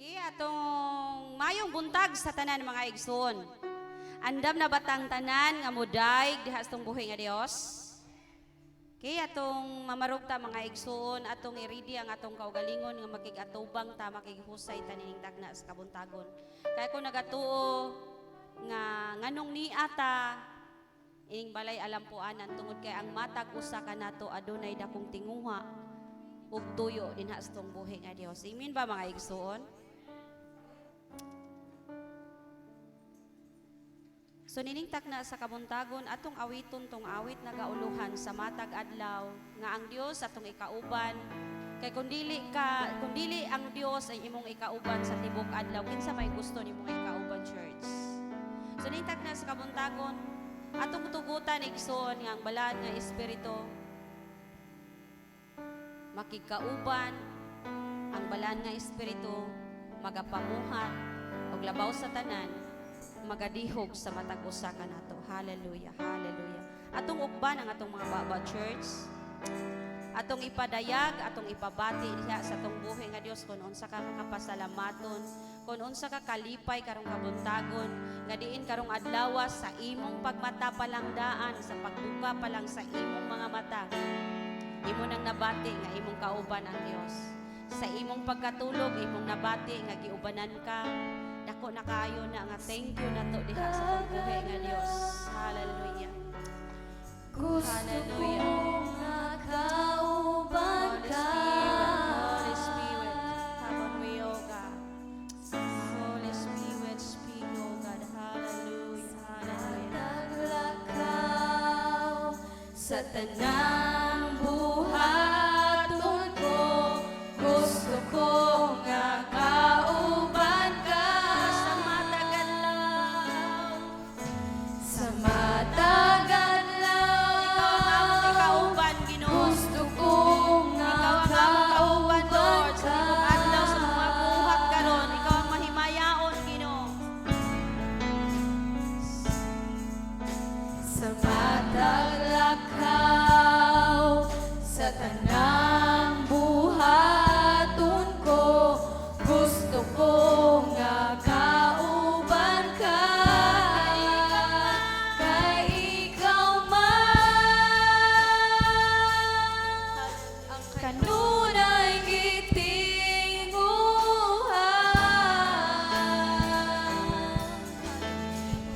Atong mayong buntag sa tanan mga igsoon. Andam na batang tanan nga moday diha sa tong buhi nga Dios. Atong mamarugta mga igsoon atong iridi ang atong kaugalingon nga makigatubang ta makigihusay taning tagna sa kabuntagon. Kay kung nagatuo nga nganong ni ata ining balay alampuanan tungod kay ang matag usa kanato adunay dakong tinguha ug tuyo dinha sa tong buhi nga Dios. Amen ba mga igsoon? So nining takna sa kabuntagon atong awiton tong awit nagauluhan sa matag adlaw nga ang Dios atong ikauban kay kung dili ang Dios ay imong ikauban sa tibok adlaw kinsa may gusto nimong ikauban church. So nining takna sa kabuntagon atong tugutan igsoon nga ang balaan nga espiritu makigkauban ang balaan nga espiritu magapamuhat og labaw sa tanan magadihog sa matag usa kanato. Hallelujah, hallelujah. Atong ugban ang atong mga baba church. Atong ipadayag, atong ipabati diha sa atong buhi nga Dios kun unsa ka makapasalamaton, kun unsa ka kalipay karong kabuntagon, nga diin karong adlaw sa imong pagmata palangdaan, sa pagbuka pa lang sa imong mga mata. Imo nang nabati nga imong kauban ang Dios. Sa imong pagkatulog, imong nabati nga giubanan ka. Dako na kaayo na nga thank you na to diha sa tong buhi nga Dios. Hallelujah. Hallelujah. Kauban ka. Holy Spirit, habang we, O God. Holy Spirit, speak, O God. Hallelujah, hallelujah. Naglakaw sa tanang buhaton ko, gusto ko nga kauban ka. Sa matagal Ikaw ang ikauban, Ginoo. gusto ko nga Ikaw ang among kauban, Lord. Sa ka. tibok adlaw, sa mga buhat karon, ikaw ang mahimayaon, Ginoo. Sa mataglakaw sa tanang buhaton ko, gusto ko nga kauban ka. Kay ikaw man ang kanunay gitinguhan.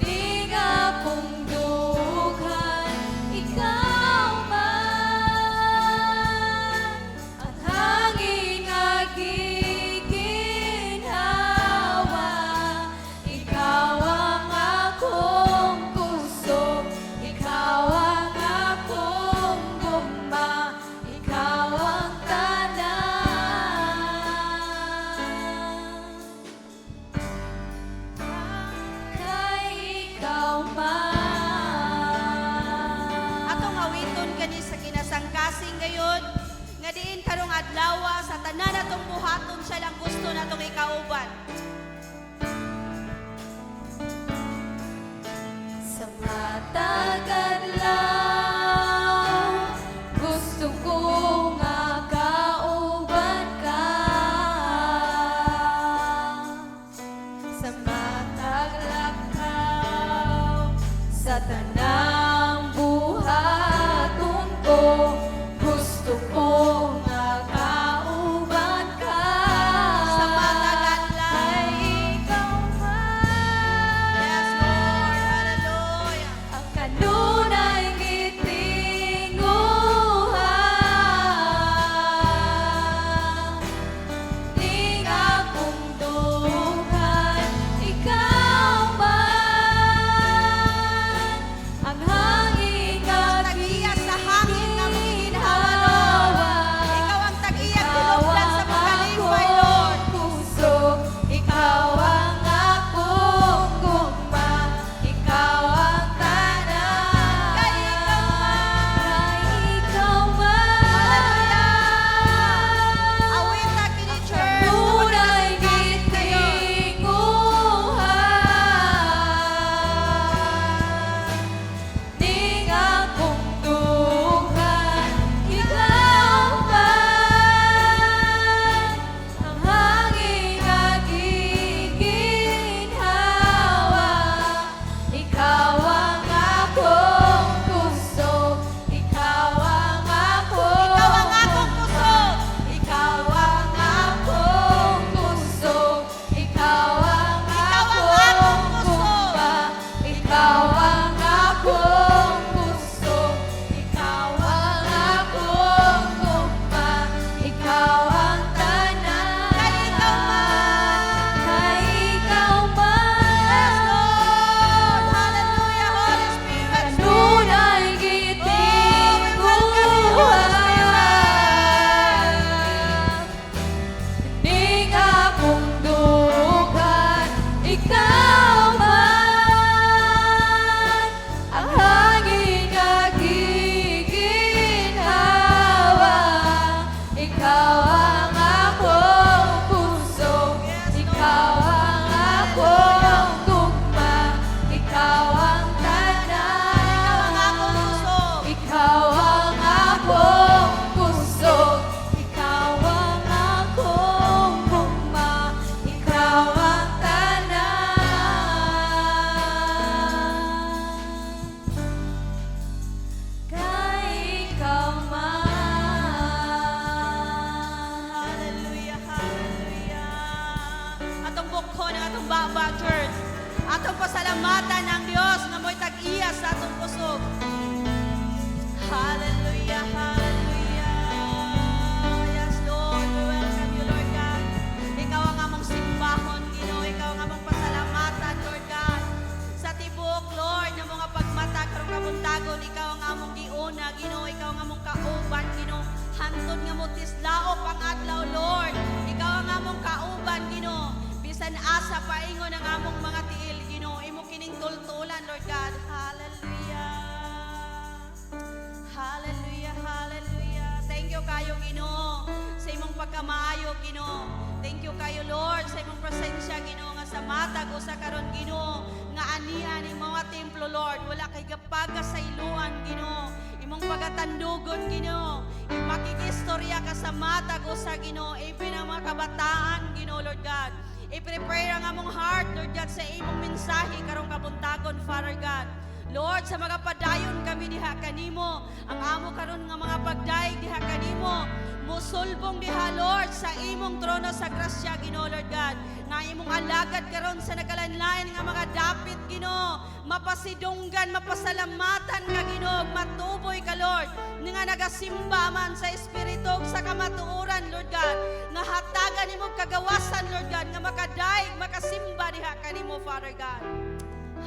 Di nga kung dughan, ikaw man ang hangin nga giginhawa. Ikaw ang akong puso, ikaw ang akong gugma, ikaw ang tanan. Kay ikaw man. Atong awiton kani sa kinasangkasing gayon, nga diin karong adlaw sa tanan atong buhaton siya lang gusto natong ikauban. Sa matagadlaw, gusto ko nga kauban ka. Sa mataglakaw, sa tanang buhaton ko, gusto ko nga kauban ka. Sa matagadlaw. Kay ikaw man. Yes, Lord. Hallelujah. Ang kanunay gitinguhan. Di nga kung dughan, ikaw man sumba, church. Atong pasalamatan ang Dios nga mo'y tag-iya sa atong kusog. Hallelujah, hallelujah. Yes, Lord, we welcome you, Lord God. Ikaw ang among simbahon, Ginoo. Ikaw ang among pasalamatan, Lord God. Sa tibok, Lord, na mga pagmata karong kabuntagon, ikaw ang among giuna, Ginoo. Ikaw ang among kauban, Ginoo. Hantod nga mo tislaop ang adlaw, Lord. Ikaw ang among kauban, Ginoo. Bisan asa paingon ang among mga tiil, Ginoo. Imo kining tultulan, Lord God. Hallelujah. Hallelujah, hallelujah. Thank you kayo, Ginoo, sa imong pagkamaayo, Ginoo. Thank you kayo, Lord, sa imong presensya, Ginoo, nga sa matag o sa karon, Ginoo, nga anihan ing mga templo, Lord. Wala kay gapaga sa iluan, Ginoo. Imong pagatandugon, Ginoo. Makikistorya ka sa matag o sa, Ginoo. Ipin ang mga kabataan, Ginoo, Lord God. I-prepare ang among heart, Lord God, sa imong mensahe karong kabuntagon, Father God. Lord, sa mga padayon kami diha kanimo, ang amo karon nga mga pagdaig diha kanimo, musulbong diha, Lord, sa imong trono sa grasya, Ginoo, Lord God, nga imong alagad karon sa nagalanlain nga mga dapit, Ginoo, mapasidunggan, mapasalamatan nga, Ginoo, matuboy ka, Lord, nga nagasimba man sa espiritu ug sa kamatuoran, Lord God, nga hatagan imong kagawasan, Lord God, nga makadaig, makasimba diha kanimo, Father God.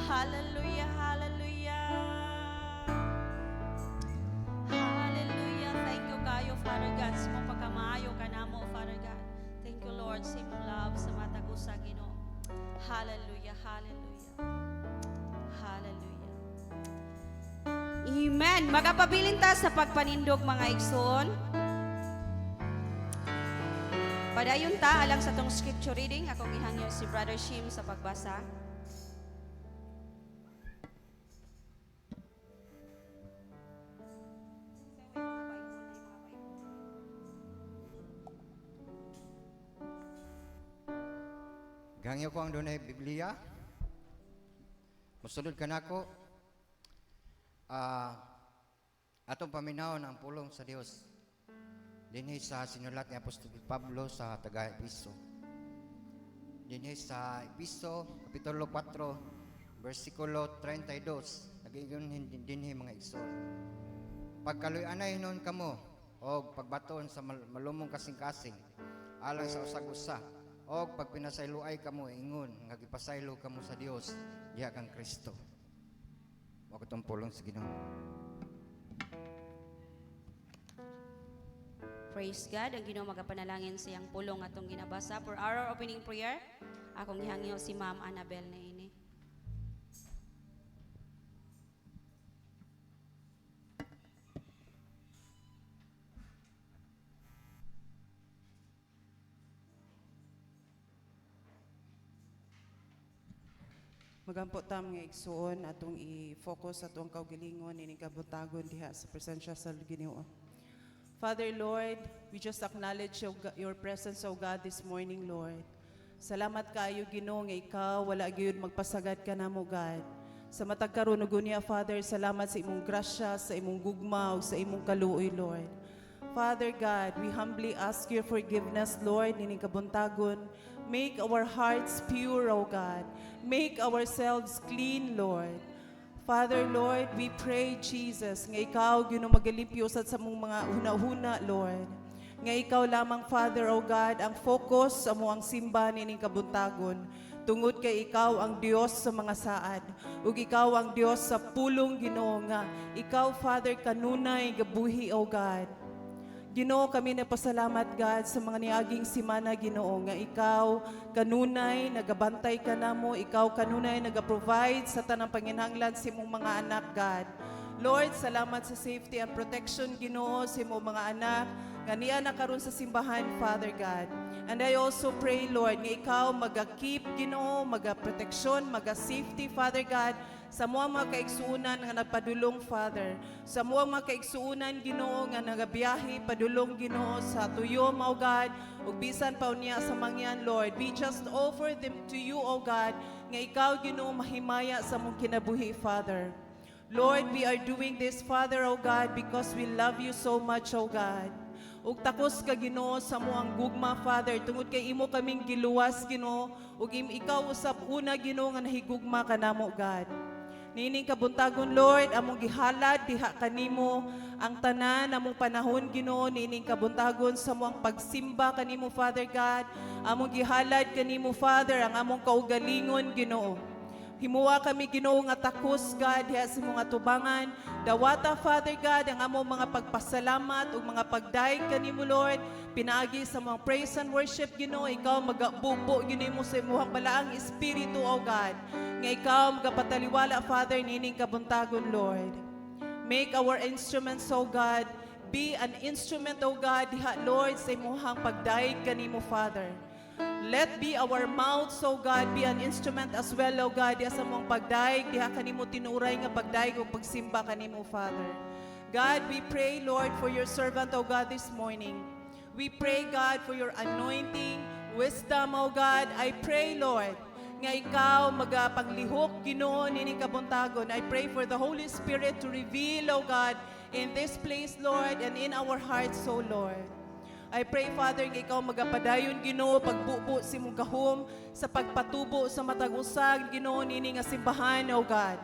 Hallelujah, hallelujah. Hallelujah. Thank you kayo, Father God, sa mong pagkamaayo ka namo, Father God. Thank you, Lord, sa imong love, sa matag usa, Ginoo. Hallelujah, hallelujah. Hallelujah. Amen. Magapabilin ta sa pagpanindog, mga igsoon. Padayon ta alang sa tong scripture reading, akong ihangyo si Brother Shim sa pagbasa. Gangyo ko ang dunay Biblia. Musulod ka nako. Atong paminawon ang pulong sa Dios. Dinhi sa sinulat ni Apostol Pablo sa taga-Episo. Dinhi sa Episo, Kapitulo 4, versikulo 32. Nagingon dinhi mga igsoon. Pagkaluy-anay nun kamo, o pagbaton sa malumong kasing-kasing, alang sa usag-usa, o pag pinasayloay kamo ingon nga gipasaylo kamo sa Dios diha kang Kristo. Wa ko tong pulong sa Ginoo. Praise God. Ang Ginoo magapanalangin siyang pulong atong ginabasa. For our opening prayer, akong ihangyo si Ma'am Annabel na ini. Magampo tam nga igsuon atong i-focus atong kaugalingon ini kabutagon diha sa presensya sa Ginoo. Father Lord, we just acknowledge your presence, O God, this morning, Lord. Salamat kaayo, Ginoo, nga ikaw wala gyud magpasagad ka namo, God. Sa matag karon ug unya, Father, salamat sa imong grasya, sa imong gugma ug sa imong kaluoy, Lord. Father God, we humbly ask your forgiveness, Lord, ini kabuntagon. Make our hearts pure, O God. Make ourselves clean, Lord. Father, Lord, we pray, Jesus, nga ikaw, Ginoo, magalipyos at sa mong mga huna-huna, Lord. Nga ikaw lamang, Father, O God, ang focus sa muang simba nining kabuntagon. Tungod kay ikaw ang Dios sa mga saad. Ug ikaw ang Dios sa pulong, Ginoo, nga ikaw, Father, kanunay gabuhi, O God. Ginoo, kami nagpasalamat, God, sa mga niaging simana, Ginoo, nga ikaw kanunay nagabantay ka namo, ikaw kanunay nagaprovide sa tanang panginhanglan sa imong mga anak, God. Lord, salamat sa safety and protection, Ginoo, sa imong mga anak nga niya na karon sa simbahan, Father God. And I also pray, Lord, nga ikaw maga-keep, Ginoo, maga-protection, maga-safety, Father God, sa mga kaigsuunan nga nagpadulong, Father. Sa mga kaigsuunan, Ginoo, nga nagabiyahe, padulong, Ginoo, sa tuyo, O God, ug bisan pa niya sa mangyan, Lord. We just offer them to you, O God, nga ikaw, Ginoo, mahimaya sa mong kinabuhi, Father. Lord, we are doing this, Father, O God, because we love you so much, O God. ug takos ka Ginoo sa moang gugma Father tungod kay imo kaming giluwas Ginoo ug ikaw usab una Ginoo nga nahigugma kanamo God. Nining kabuntagon Lord among gihalad diha kanimo ang tanan among panahon Ginoo nining kabuntagon sa moang pagsimba kanimo Father God among gihalad kanimo Father ang among kaugalingon Ginoo. Himuwa kami Ginoo nga takos God diha sa mga tubangan. Dawata Father God ang among mga pagpasalamat ug mga pagdaig kanimo Lord. Pinaagi sa mga praise and worship Ginoo ikaw magabubo Ginoo sa imong balaang espiritu o God. Nga ikaw magapataliwala Father nining kabuntagon Lord. Make our instruments O God be an instrument O God diha Lord sa imong pagdaig kanimo Father. Let be our mouths, O God, be an instrument as well, O God, diha sa mong pagdaig, diha kanimo tinuray nga pagdaig o pagsimba kanimo, Father. God, we pray, Lord, for your servant, O God, this morning. We pray, God, for your anointing, wisdom, O God. I pray, Lord, nga ikaw magapanglihok, Ginoo, nining kabuntagon. I pray for the Holy Spirit to reveal, O God, in this place, Lord, and in our hearts, O Lord. I pray, Father, nga ikaw magapadayon, Ginoo, pagbubo si mong gahom sa pagpatubo sa matag usag, Ginoo, nini nga simbahan, O God.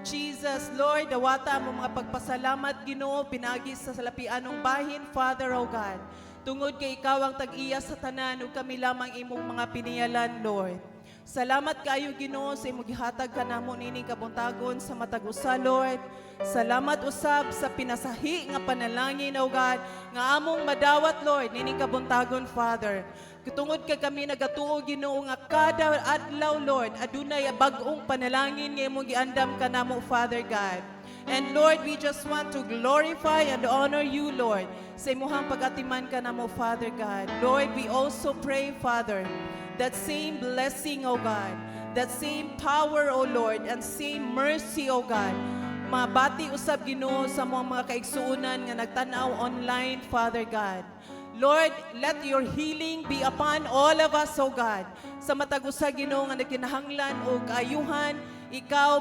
Jesus, Lord, dawata mo mga pagpasalamat, Ginoo, pinagi sa salapian ng bahin, Father, O God. Tungod kay ikaw ang tag-iya sa tanan, ug kami lamang imong mga piniyalan, Lord. Salamat kayo, Ginoo, sa imong gihatag kanamo nining kabuntagon sa matag usa, Lord. Salamat usab sa pinasahi nga panalangin, O God, nga among madawat, Lord, nining kabuntagon, Father. Kitungod kay kami nagatuo, Ginoo, nga kada adlaw, Lord, adunay bag-ong panalangin nga imong giandam kanamo, Father God. And Lord, we just want to glorify and honor you, Lord, sa imong pag-atiman kanamo, Father God. Lord, we also pray, Father, that same blessing, O God, that same power, O Lord, and same mercy, O God, mabati usab Ginoo sa mga kaigsuunan nga nagtanaw online, Father God. Lord, let your healing be upon all of us, O God. Sa matag usa Ginoo nga nagkinahanglan og kaayuhan, ikaw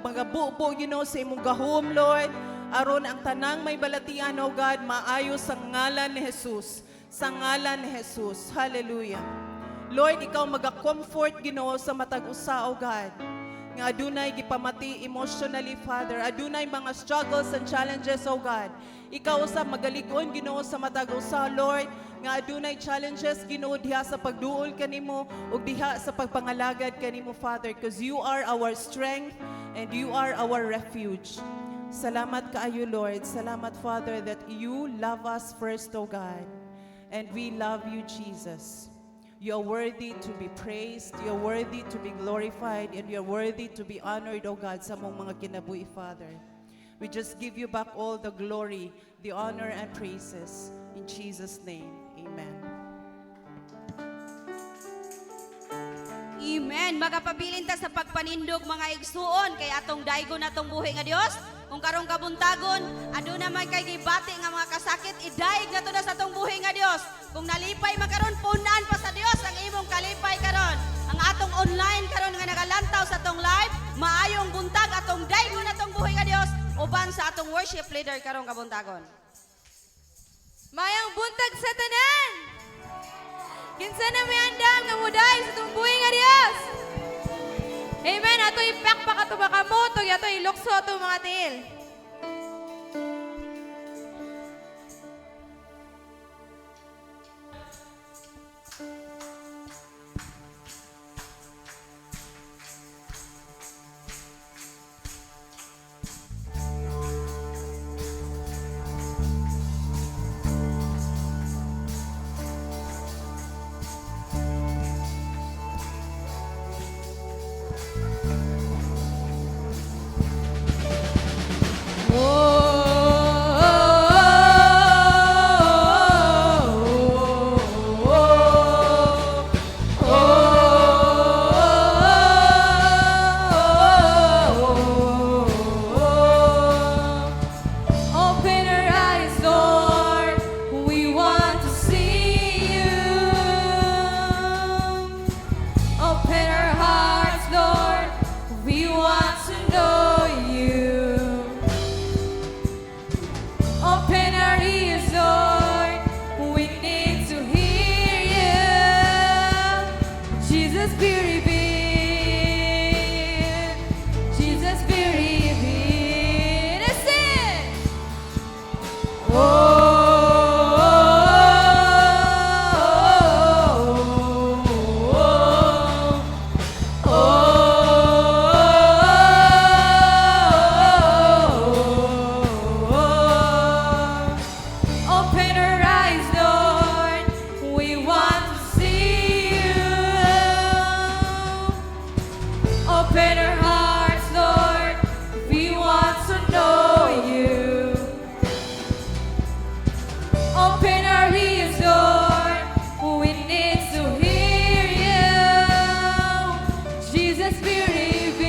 magabubo Ginoo sa imong gahom, Lord, aron ang tanang may balatian, O God, maayo sa ngalan ni Jesus. Sa ngalan ni Jesus. Hallelujah. Lord, ikaw maga-comfort Ginoo sa matag usa, O God. Nga adunay gipamati emotionally, Father. Adunay mga struggles and challenges, O God. Ikaw usab magalig-on Ginoo sa matag usa, Lord. Nga adunay challenges Ginoo diha sa pagduol kanimo ug diha sa pagpangalagad kanimo, Father, because you are our strength and you are our refuge. Salamat kaayo, Lord. Salamat, Father, that you love us first, O God. And we love you, Jesus. You are worthy to be praised, you are worthy to be glorified, and you are worthy to be honored, O God, sa mong mga kinabuhi, Father. We just give you back all the glory, the honor, and praises. In Jesus' name, amen. Amen. Magapabilin ta sa pagpanindog mga igsuon kay atong daygon atong buhi nga Dios. Kung karong kabuntagon, aduna man kay gibati nga mga kasakit, idaig na to na sa atong buhi nga Dios. Kung nalipay makaron, punan pa sa Dios ang imong kalipay karon. Ang atong online karon nga nagalantaw sa atong live, maayong buntag atong daygon atong buhi nga Dios uban sa atong worship leader karong kabuntagon. Mayang buntag sa tanan. Kinsa na may andam nga muday sa itong buhay nga Diyos. Amen. Ato ipakpak ato makamutog, ato ilukso ato mga tiil. Open our eyes, Lord. We want to see you. Open our hearts, Lord. We Open our hearts, Lord. We want to know you. Open our ears, Lord. We need to hear you. Jesus, be revealed.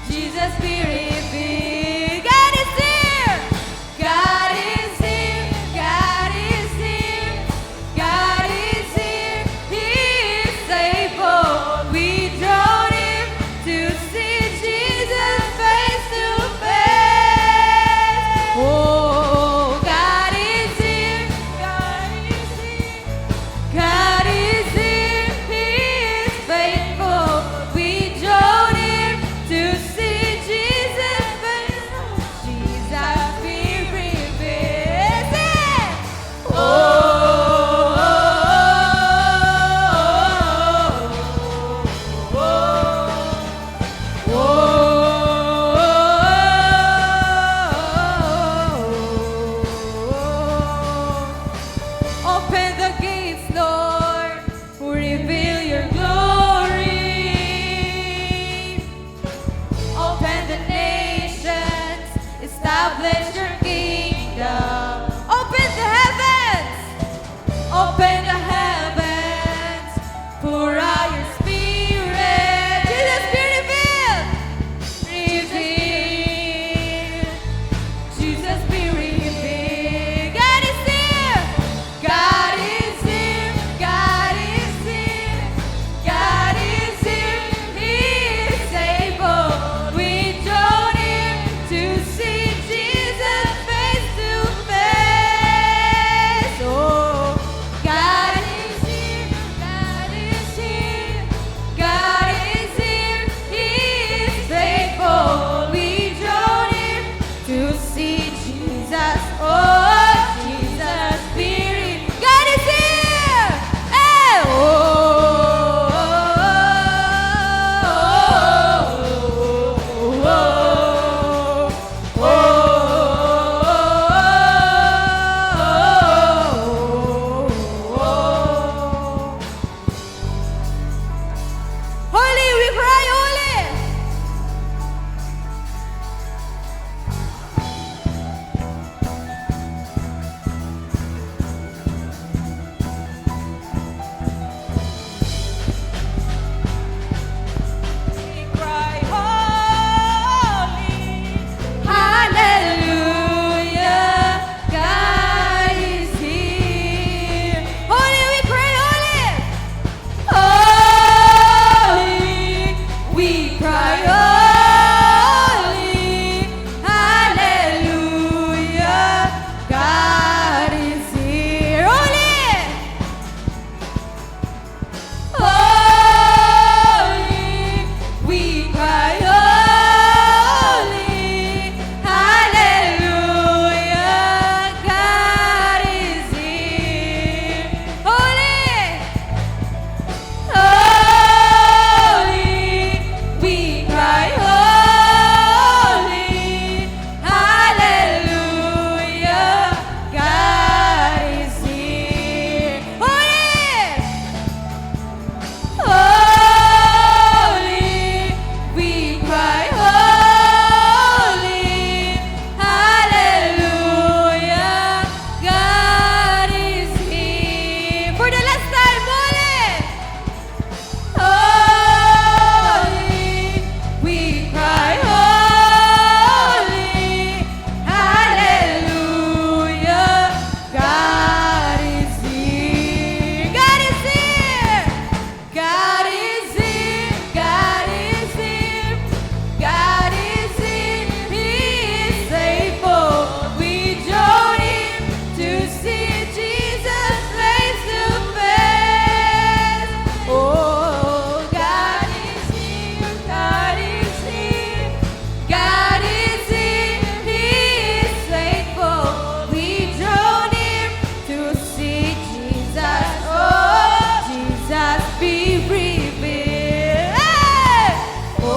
Jesus, be revealed. God is here. God is here. God is here. God is here. He is able. We draw him to see Jesus face to face. Oh, God is here. God is here. God is here. He is faithful. We draw him to see Jesus face. Jesus, be revealed. Open the gates, Lord, reveal your glory. Open the nations, establish your kingdom. Open the heavens, open the heavens, pour out your spirit. Jesus, be revealed. Reveal. Jesus, be revealed. God is here. God is here. God is here. God is here. He is able. We join him to see Jesus face to face. Oh, God is here. God is here. God is here. He is faithful. We join him to see Jesus. Oh, Jesus, Spirit. God is here. Hey, Holy, we cry, holy. We cry, holy. Hallelujah. God is here. Holy, we cry, holy. Holy, we cry, holy. Hallelujah. God is here. Holy. Holy, we cry, holy, hallelujah, God is here. Holy, holy, we cry, holy, hallelujah, God is here. Holy. Holy, we cry, holy, hallelujah, God is here. For the last time, holy, we cry, holy, hallelujah, God is here. God is here. God is here, God is here, God is here, He is faithful. We join him to see Jesus face to face. Oh, God is here, God is here, God is here, He is faithful. We join him to see Jesus. Oh, Jesus, be revealed. Hey! Oh,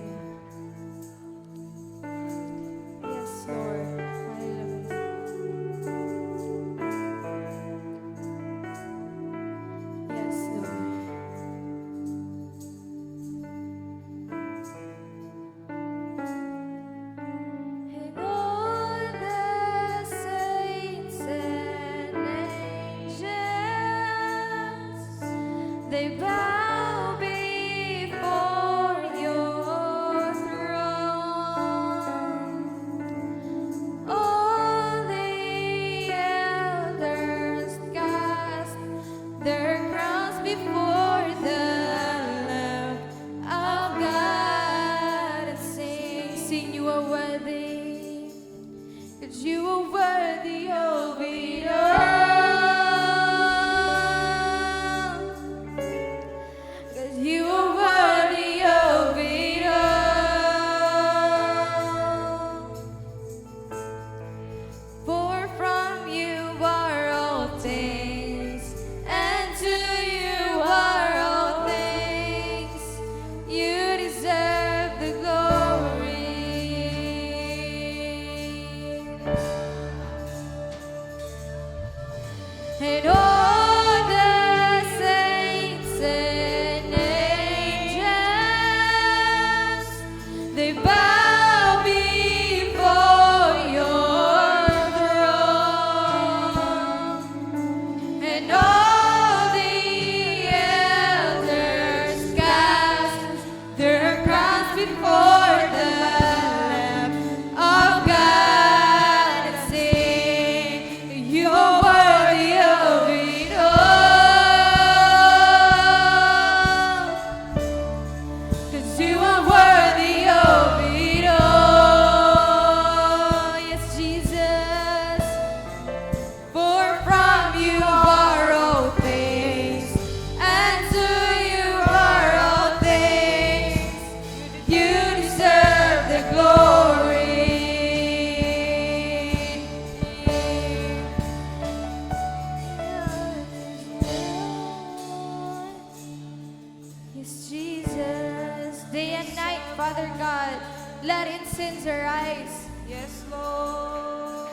Yes, Jesus. Day and night, Father God, let incense arise. Yes, Lord.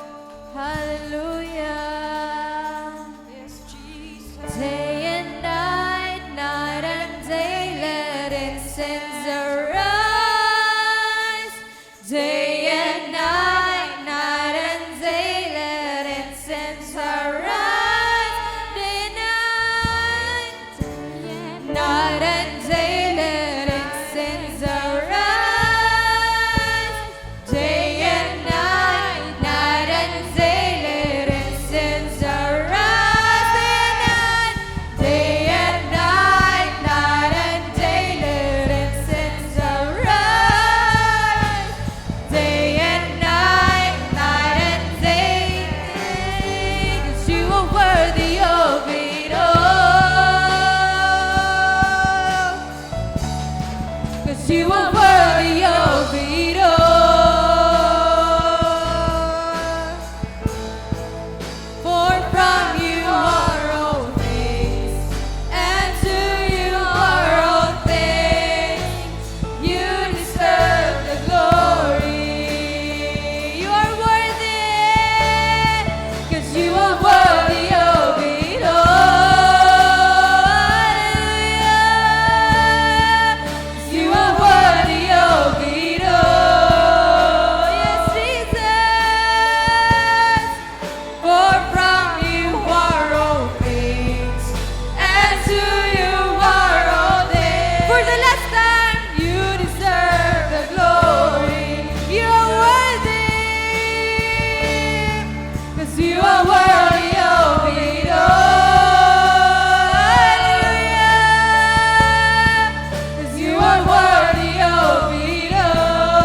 Hallelujah. Yes, Jesus. Day and night, night and day, let incense arise. Day and night, night and day, let incense arise. Day and night, night and day, let incense arise. Day and night, night and day, let incense arise. Day and night, night and day, let incense arise. Day and night, night and day, 'cause you are worthy of it all. 'Cause you are worthy of it all. For from you are all things, and to you are all things. You deserve the glory. You are worthy, 'cause you are worthy of it all. Hallelujah. 'Cause you are worthy of it all. Yes, Jesus. For from you are all things, and to you are all things. For the last time, you deserve the glory. You are worthy, 'cause you are worthy of it all. Hallelujah. 'Cause you are worthy of it all.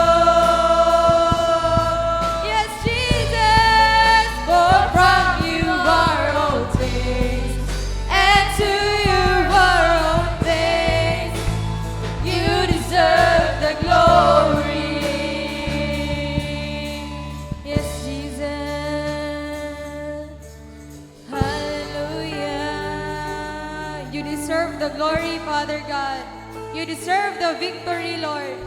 Yes, Jesus. For from you are all things, and to you are all things. You deserve the glory. Yes, Jesus. Hallelujah. You deserve the glory, Father God. You deserve the victory, Lord.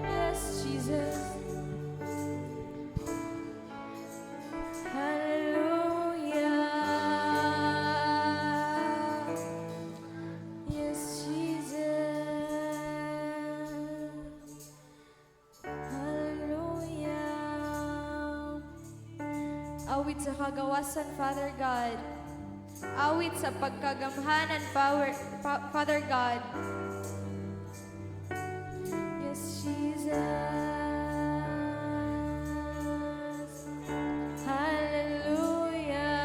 Yes, Jesus. Hallelujah. Yes, Jesus. Hallelujah. Awit sa kagawasan, Father God. Awit sa pagkagamhanan, Father God. Yes, Jesus. Hallelujah.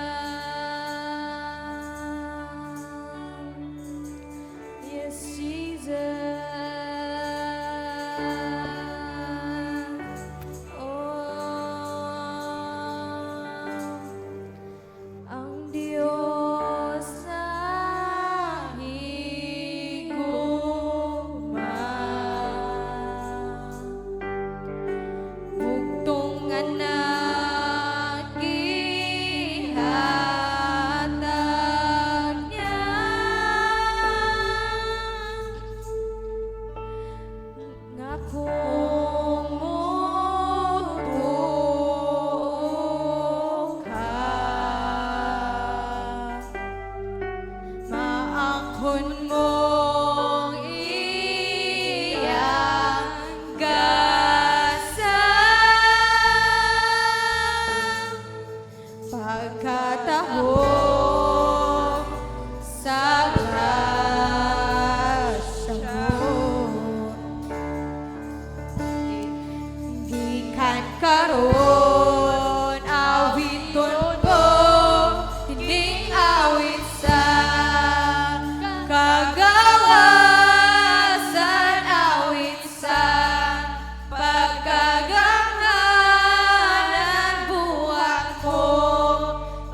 Yes, Jesus. Oh, ang Diyos na higugma, bugtong nga nagihatag niya, nga kumutuo ka, maangkon mong iyang gasang pagkatahong sa grasya mo. Gikan karon awiton ko, hining awit sa kagawasan, awit sa pagkaganghanan buhat ko,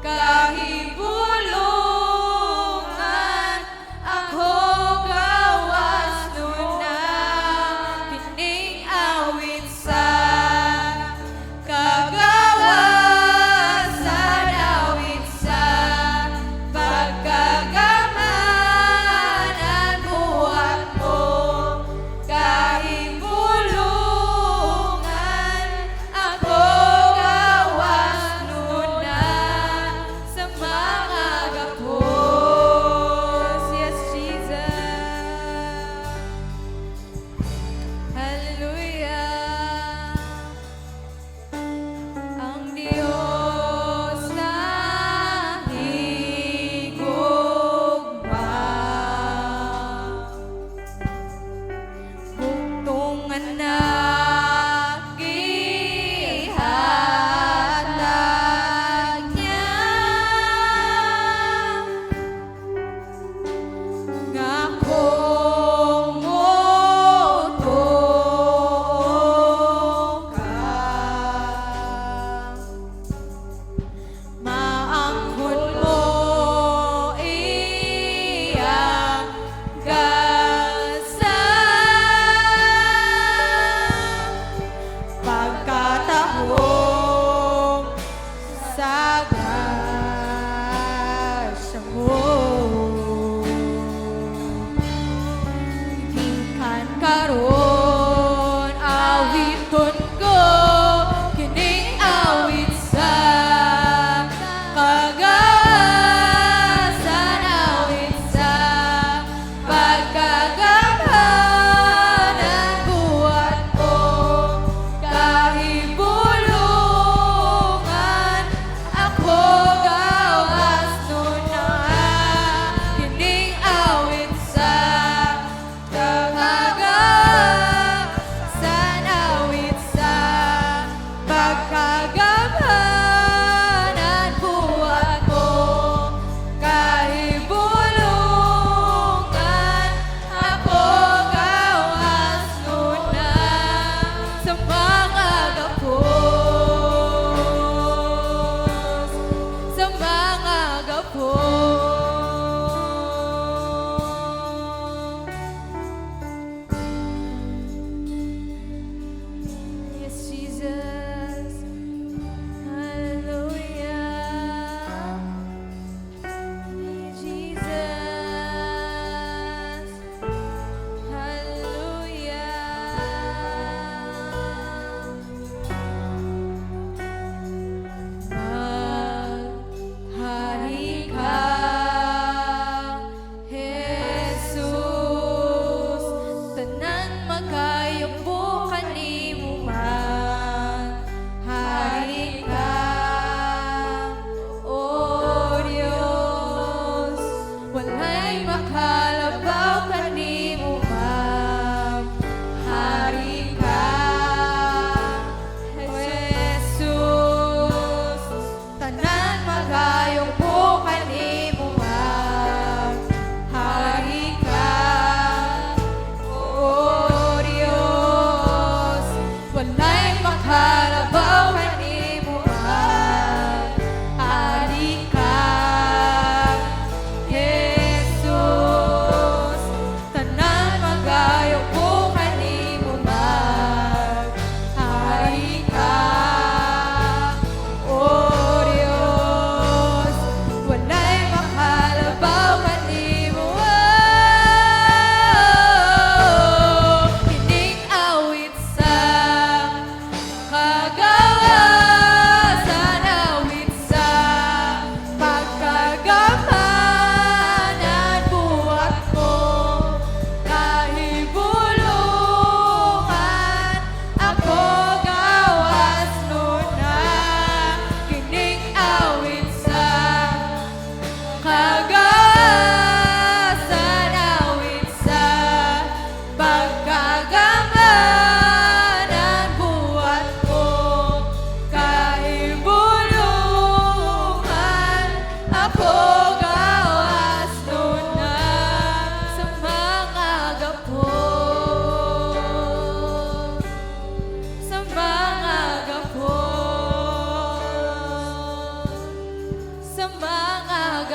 kahit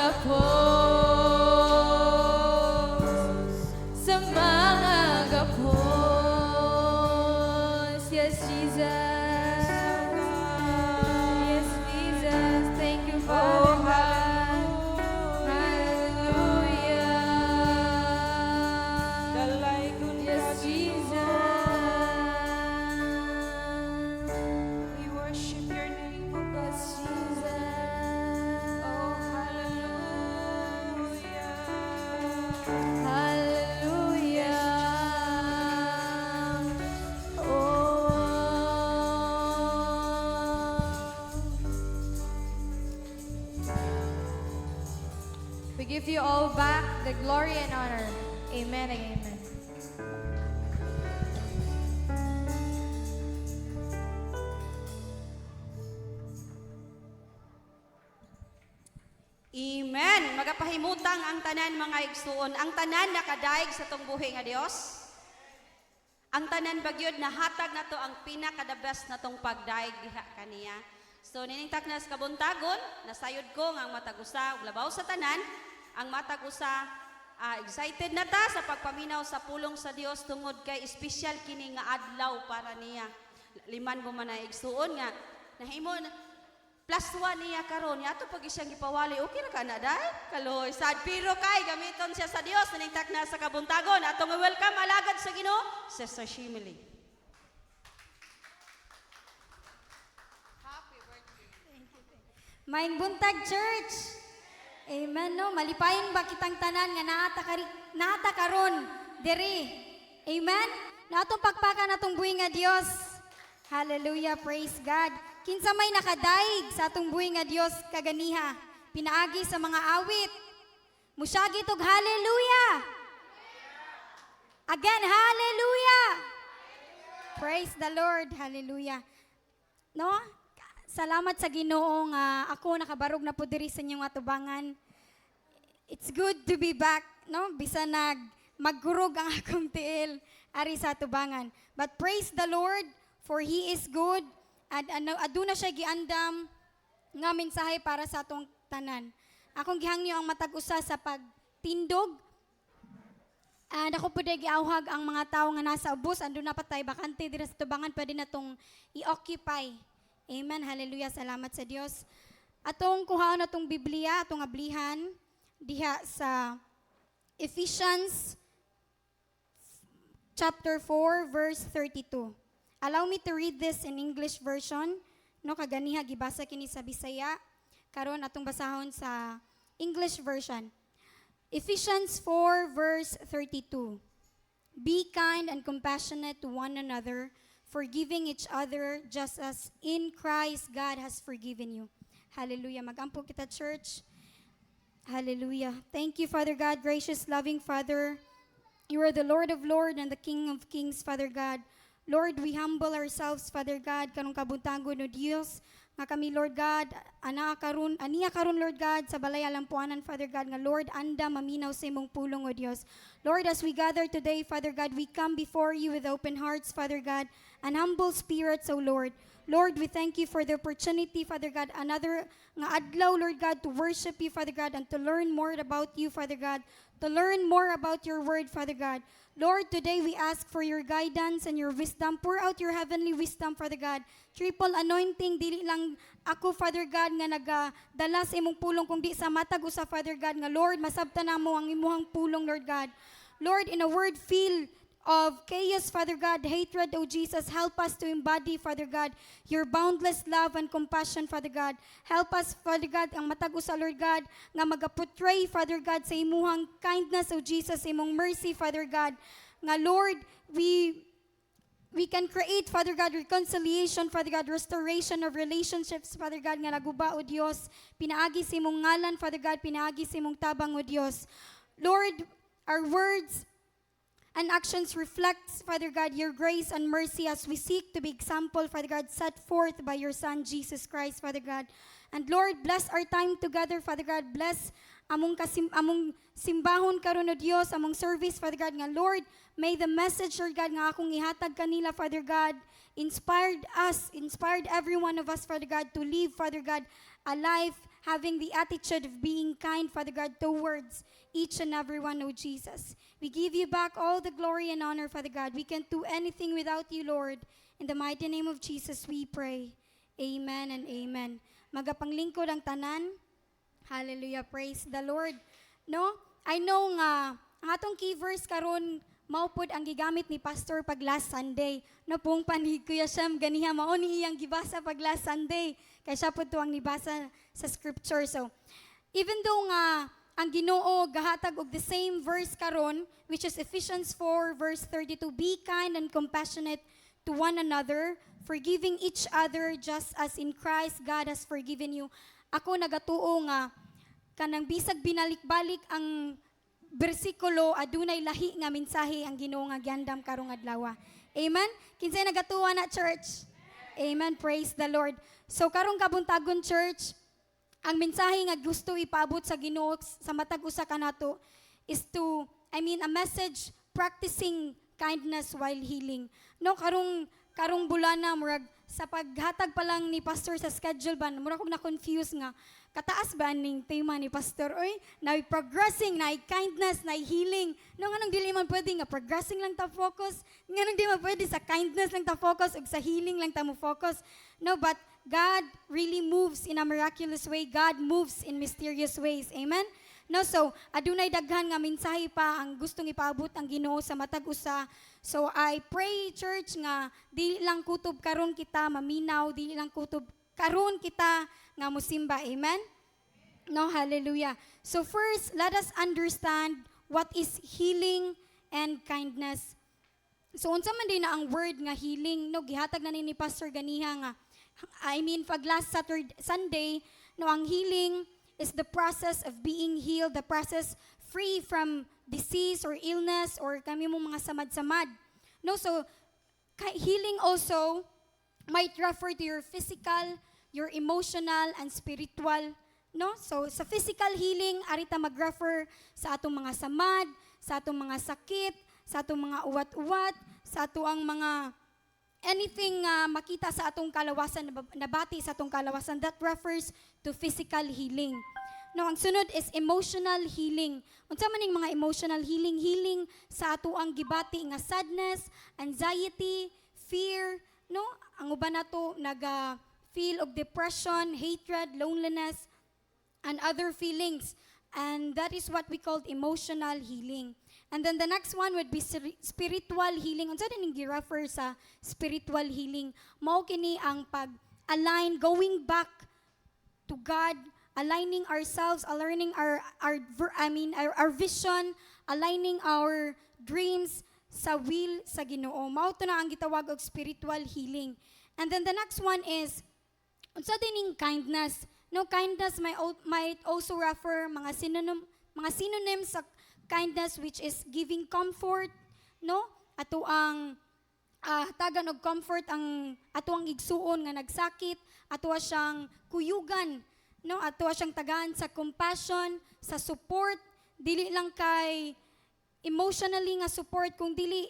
gapos, sa mga gapos. Yes, Jesus. Yes, Jesus. Thank you, Father God. Hallelujah. Yes, Jesus. We worship your name, O God. Yes, Jesus. Oh, hallelujah. Hallelujah. We give you all back the glory and honor. Amen and amen. Amen. Magapahimutang ang tanan mga igsuon. Ang tanan nakadaig sa tong buhi nga Dios. Ang tanan bagyod na hatag na to ang pinaka-the best na tong pagdaig diha kaniya. So niningtak na sa kabuntagon, nasayod ko nga ang matagusa ug labaw sa tanan, ang matagusa excited na ta sa pagpaminaw sa pulong sa Dios tungod kay special kini nga adlaw para niya. Liman mo man na igsuon nga nahimo na plus one niya karon yato pag siyang gipawali okay ra ka na dai kaloy sad pero kay gamiton siya sa Dios niningtak na sa kabuntagon atong welcome alagad sa Ginoo Sister Shimili. Maing buntag church. Amen no, malipayon ba kitang tanan nga naata karon diri. Amen. Natong pagpaka natong buhi nga Dios. Hallelujah, praise God. Kinsa may nakadaig sa atong buhi nga Dios kaganiha, pinaagi sa mga awit. Musyagi tog hallelujah. Again, hallelujah. Praise the Lord, hallelujah. No? Salamat sa Ginoo nga ako nakabarog na po diri sa inyong atubangan. It's good to be back, no? Bisa maggurog ang akong tiil ari sa atubangan. But praise the Lord for He is good. At aduna siya giandam nga mensahe para sa atong tanan. Akong gihangyo ang matag usa sa pagtindog. And ako po giawhag ang mga tao nga nasa ubos, andun na patay bakante dira sa tubangan, pwede na tong i-occupy. Amen, hallelujah, salamat sa Dios. Atong kuhaon atong Biblia, atong ablihan diha sa Ephesians chapter 4 verse 32. Allow me to read this in English version. No, kaganiha gibasa kini sa Bisaya. Karon atong basahon sa English version. Ephesians 4 verse 32. Be kind and compassionate to one another, forgiving each other just as in Christ God has forgiven you. Hallelujah. Magampo kita, church. Hallelujah. Thank you, Father God, gracious, loving Father. You are the Lord of Lords and the King of Kings, Father God. Lord, we humble ourselves, Father God, kanong kabuntangon o Diyos, nga kami, Lord God, aniya karon, Lord God, sa balay alampuanan, Father God, nga Lord, anda maminaw sa imong pulong o Diyos. Lord, as we gather today, Father God, we come before you with open hearts, Father God, and humble spirits, O Lord. Lord, we thank you for the opportunity, Father God, another nga adlaw, Lord God, to worship you, Father God, and to learn more about you, Father God, to learn more about your word, Father God. Lord, today we ask for your guidance and your wisdom. Pour out your heavenly wisdom, Father God. Triple anointing, dili lang ako, Father God, nga nagadala sa imong pulong, kung di sa matag usa, Father God, nga Lord, masabtan na mo ang imuhang pulong, Lord God. Lord, in a word filled of chaos, Father God, hatred, O Jesus, help us to embody, Father God, your boundless love and compassion, Father God. Help us, Father God, ang matag usa, Lord God, nga magaportray, Father God, sa imuhang kindness, O Jesus, imong mercy, Father God. Nga Lord, we can create, Father God, reconciliation, Father God, restoration of relationships, Father God, nga naguba, O Dios. Pinaagi sa imong ngalan, Father God, pinaagi sa imong tabang, O Dios. Lord, our words and actions reflects, Father God, your grace and mercy as we seek to be example, Father God, set forth by your Son, Jesus Christ, Father God. And Lord, bless our time together, Father God. Bless among simbahon karon o Dios, among service, Father God, nga Lord, may the message, Lord God, nga akong ihatag kanila, Father God, inspired every one of us, Father God, to live, Father God, a life having the attitude of being kind, Father God, towards each and every one, O Jesus. We give you back all the glory and honor, Father God. We can't do anything without you, Lord. In the mighty name of Jesus, we pray. Amen and amen. Magapanglingkod ang tanan. Hallelujah. Praise the Lord. No? I know nga, ang atong key verse karon maupod ang gigamit ni Pastor pag last Sunday. No, pong panig Kuya Shem, ganiha, mao ni iyang gibasa pag last Sunday. Kaya siya po ang nibasa sa scripture. So, even though nga, ang Ginoo gahatag og the same verse karon, which is Ephesians 4 verse 32, be kind and compassionate to one another, forgiving each other just as in Christ God has forgiven you. Ako nagatuo nga, kanang bisag binalik-balik ang bersikulo, adunay lahi nga mensahe ang Ginoo nga giandam karong adlaw. Amen? Kinsay nagatuwa na, church? Amen. Praise the Lord. So karong kabuntagon, church, ang mensahe nga gusto ipaabot sa Ginoo sa matag usa kanato is a message practicing kindness while healing. No, karong bulana murag sa paghatag pa lang ni pastor sa schedule ban, murag ko na confuse nga kataas ba ning tema ni pastor, oy, na progressing, na kindness, na healing. No, nganong dili man pwede nga progressing lang ta focus, nganong di man pwede sa kindness lang ta focus ug sa healing lang ta mo focus. No, but God really moves in a miraculous way. God moves in mysterious ways. Amen? No, so adunay daghan nga mensahe pa ang gustong ipaabot ang Ginoo sa matag usa. So I pray, church, nga dili lang kutob karon kita maminaw, dili lang kutob karon kita nga musimba. Amen? No, hallelujah. So first, let us understand what is healing and kindness. So unsa man din na ang word nga healing, no, gihatag na ni Pastor ganiha nga pag last Sunday, no, ang healing is the process of being healed, the process free from disease or illness or kami mong mga samad-samad. No, so healing also might refer to your physical, your emotional, and spiritual. No? So sa physical healing, arita mag-refer sa atong mga samad, sa atong mga sakit, sa atong mga uwat-uwat, sa atong mga anything makita sa atong kalawasan, nabati sa atong kalawasan, that refers to physical healing. No, ang sunod is emotional healing. Unsa man ning mga emotional healing? Healing sa ato ang gibati nga sadness, anxiety, fear, no? Ang uban nato feel of depression, hatred, loneliness, and other feelings. And that is what we call emotional healing. And then the next one would be spiritual healing. Unsa din gi-refer sa spiritual healing? Mao kini ang pag-align, going back to God, aligning ourselves, aligning our vision, aligning our dreams sa will sa Ginoo. Mao to na ang gitawag og spiritual healing. And then the next one is unsa din kindness? No, kindness might also refer mga synonyms sa kindness, which is giving comfort, no? Ato ang hatagan og comfort ang ato ang igsuon nga nagsakit, ato siyang kuyugan, no? Ato siyang tagaan sa compassion, sa support, dili lang kay emotionally nga support, kung dili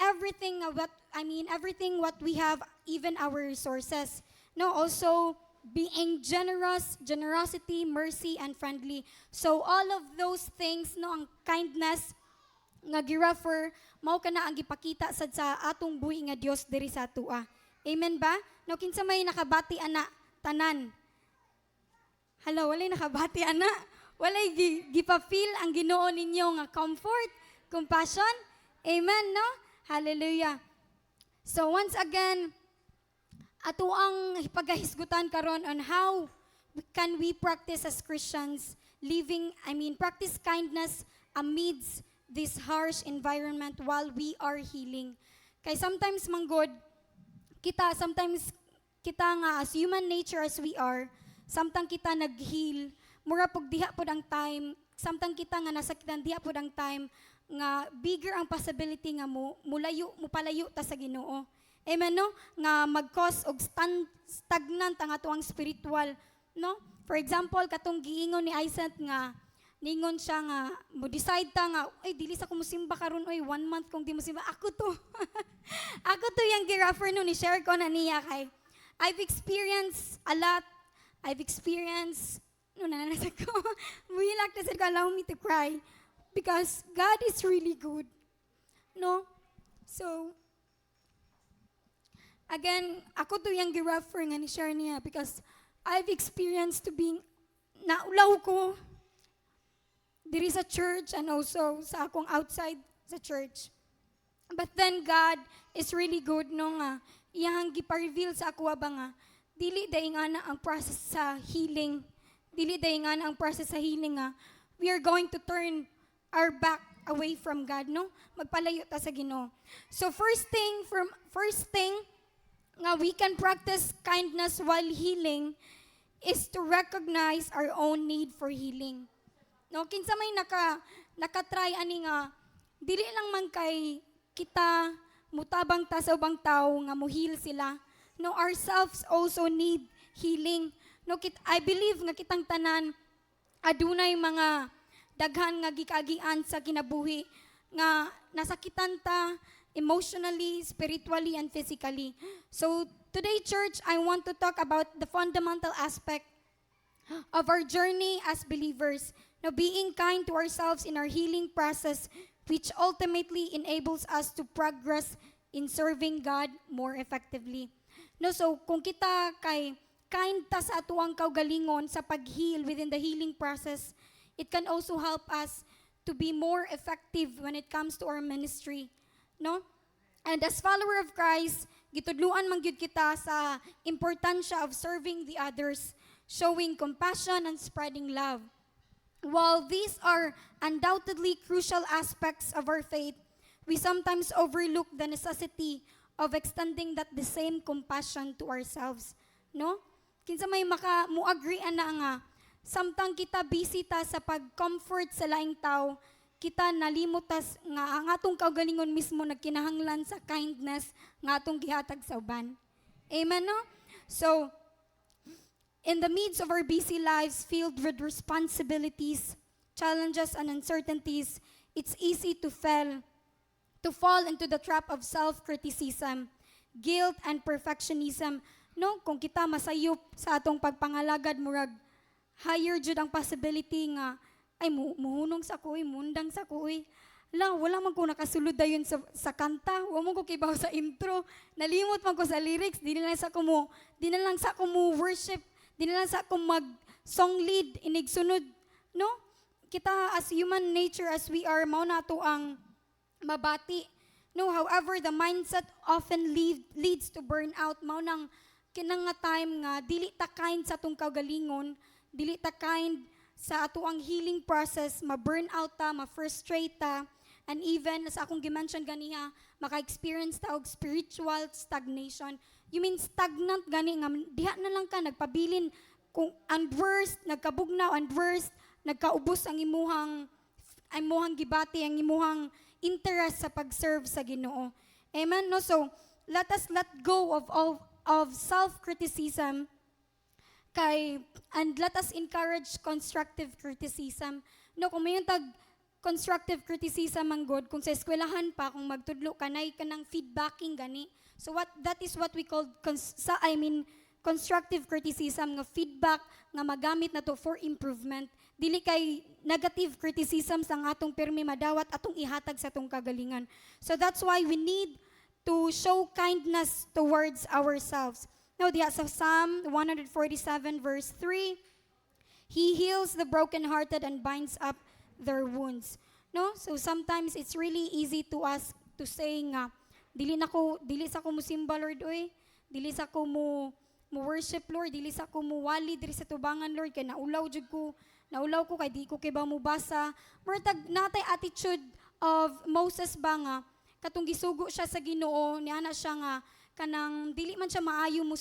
everything what we have, even our resources. No, also being generosity, mercy, and friendly. So all of those things, no, ang kindness nga gi-refer, mao kana ang gipakita sad sa atong buhi nga Dios diri sa atua. Amen ba? No, kinsa may nakabati ana tanan? Hello, walay nakabati ana? Walay gipa-feel ang Ginoo ninyo nga comfort, compassion? Amen, no? Hallelujah. So once again, ato ang pagahisgutan karon on how can we practice as Christians practice kindness amidst this harsh environment while we are healing. Kay sometimes manggod sometimes kita nga as human nature as we are, samtang kita nag-heal, mura pug diha pod ang time, samtang kita nga nasakitan diha pod ang time nga bigger ang possibility nga mupalayo ta sa Ginoo. Amen, no? Nga mag-cause og stagnant ang atuang spiritual no? For example, katong giingon ni Isaac nga ningon siya nga mo decide ta nga ay dili sa ko musimba karon oy 1 month kung di mo simba ako to. Ako to yung giraffer no ni share ko na niya kay I've experienced a lot. I've experienced no nananasag ko. Muhilak na sad ko, allow me to cry because God is really good. No? So again, ako to yung giraffer nga ni share niya because I've experienced to being naulaw ko diri sa church and also sa akong outside sa church. But then God is really good no nga iyang gipa-reveal sa ako ba nga dili dayon nga na ang process sa healing. Dili dayon nga na ang process sa healing nga we are going to turn our back away from God, no? Magpalayo ta sa Ginoo. So first thing nga we can practice kindness while healing is to recognize our own need for healing. No, kinsa may nakatry ani nga dili lang man kay kita mutabang ta sa ubang tao nga mo-heal sila. No, ourselves also need healing. No, I believe nga kitang tanan adunay mga daghan nga gikagian sa kinabuhi nga nasakitan ta emotionally, spiritually, and physically. So today, church, I want to talk about the fundamental aspect of our journey as believers. Now, being kind to ourselves in our healing process, which ultimately enables us to progress in serving God more effectively. No, so kung kita kay kind ta sa atuang kaugalingon sa pag-heal within the healing process, it can also help us to be more effective when it comes to our ministry. No? And as follower of Christ, gitudluan man gyud kita sa importansya of serving the others, showing compassion and spreading love. While these are undoubtedly crucial aspects of our faith, we sometimes overlook the necessity of extending that the same compassion to ourselves. No? Kinsa may muagree na nga, samtang kita busy ta sa pag-comfort sa laing tao, kita nalimutas nga ang atong kaugalingon mismo nagkinahanglan sa kindness nga atong gihatag sa uban. Amen, no? So, in the midst of our busy lives filled with responsibilities, challenges, and uncertainties, it's easy to fall into the trap of self-criticism, guilt, and perfectionism. No, kung kita masayop sa atong pagpangalagad, murag higher jud ang possibility nga ay muhunong sa kuy, mundang sa kuy. Wala man ko nakasulod dayon sa kanta, wala man ko kibaw sa intro, nalimot man ko sa lyrics, di na lang sa ko mo worship, di na lang sa ko mag song lead inigsunod, no? Kita as human nature as we are, mao na to ang mabati. No, however, the mindset often leads to burnout. Mao nang kinang nga time nga dili ta kind sa atong kaugalingon, dili ta kind sa ato ang healing process, ma-burnout ta, ma-frustrate ta, and even, as akong gimension ganiha, maka-experience ta og spiritual stagnation. You mean stagnant gani nga, diha na lang ka, nagpabilin, kung and worst, nagkabugnaw, and worst, nagkaubos ang imuhang gibati, ang imuhang interest sa pag-serve sa Ginoo. Amen? No? So, let us let go of self-criticism, and let us encourage constructive criticism. No, kung may constructive criticism ang good, kung sa eskwelahan pa, kung magtudlo ka, nay ka ng feedbacking gani. So that is what we call constructive criticism, nga feedback nga magamit na to for improvement. Dili kay negative criticism sa atong pirmi madawat atong ihatag sa atong kagalingan. So that's why we need to show kindness towards ourselves. Now, diya sa Psalm 147 verse 3, He heals the brokenhearted and binds up their wounds. No? So sometimes it's really easy to us to say nga, dili sa ko musimba, Lord, oy. Dili sa ko mo worship, Lord. Dili sa ko mo wali diri sa tubangan, Lord. Kay naulaw ko kay di ko kay ba mo basa. Murtag natay attitude of Moses ba nga, katong gisugo siya sa Ginoo, niya na siya nga, kanang dili man siya maayo mo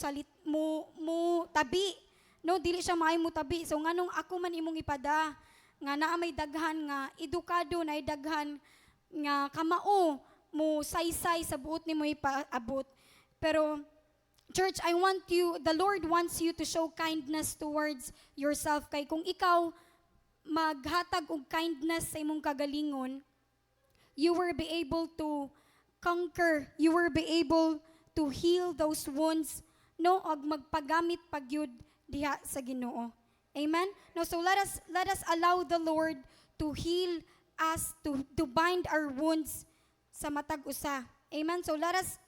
tabi, no, dili siya maayo mo tabi. So nganong ako man imong ipada nga naa may daghan nga edukado na daghan nga kamao mo saysay sa buot nimo ipaabot. Pero Church, the Lord wants you to show kindness towards yourself. Kay kung ikaw maghatag og kindness sa imong kagalingon, you will be able to conquer, you will be able to heal those wounds, no, og magpagamit pagyud diha sa Ginoo. Amen. No, so let us allow the Lord to heal us, to bind our wounds sa matag usa. Amen. So let us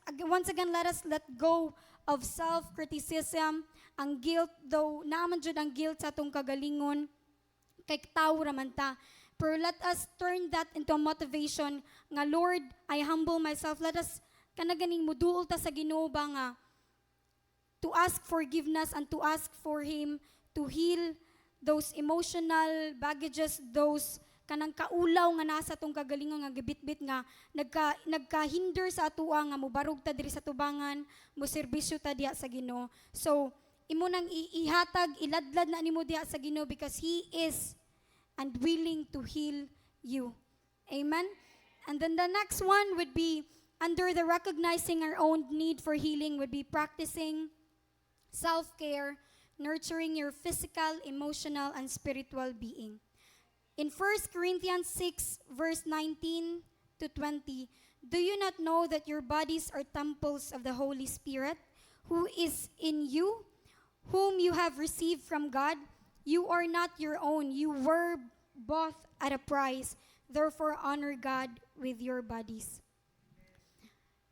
let go of self-criticism, ang guilt, though naman jud ang guilt sa atong kagalingon, kay tao raman ta. Pero let us turn that into a motivation nga, Lord, I humble myself. Let us kanaganing muduol ta sa Ginoo ba nga to ask forgiveness and to ask for Him to heal those emotional baggages, those kanang kaulaw nga nasa tong kagalingon nga gibitbit nga nagkahinder sa atuwa nga mobarog ta diri sa tubangan, mo serbisyo ta diha sa Ginoo. So imo nang ihatag, iladlad na nimo diha sa Ginoo because He is and willing to heal you. Amen. And then the next one would be, under the recognizing our own need for healing, would be practicing self-care, nurturing your physical, emotional, and spiritual being. In 1 Corinthians 6, verse 19 to 20, do you not know that your bodies are temples of the Holy Spirit, who is in you, whom you have received from God? You are not your own. You were bought at a price. Therefore, honor God with your bodies.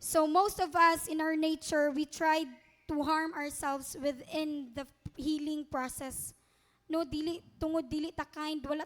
So most of us in our nature, we tried to harm ourselves within the healing process. No, tungod dili ta kind, wala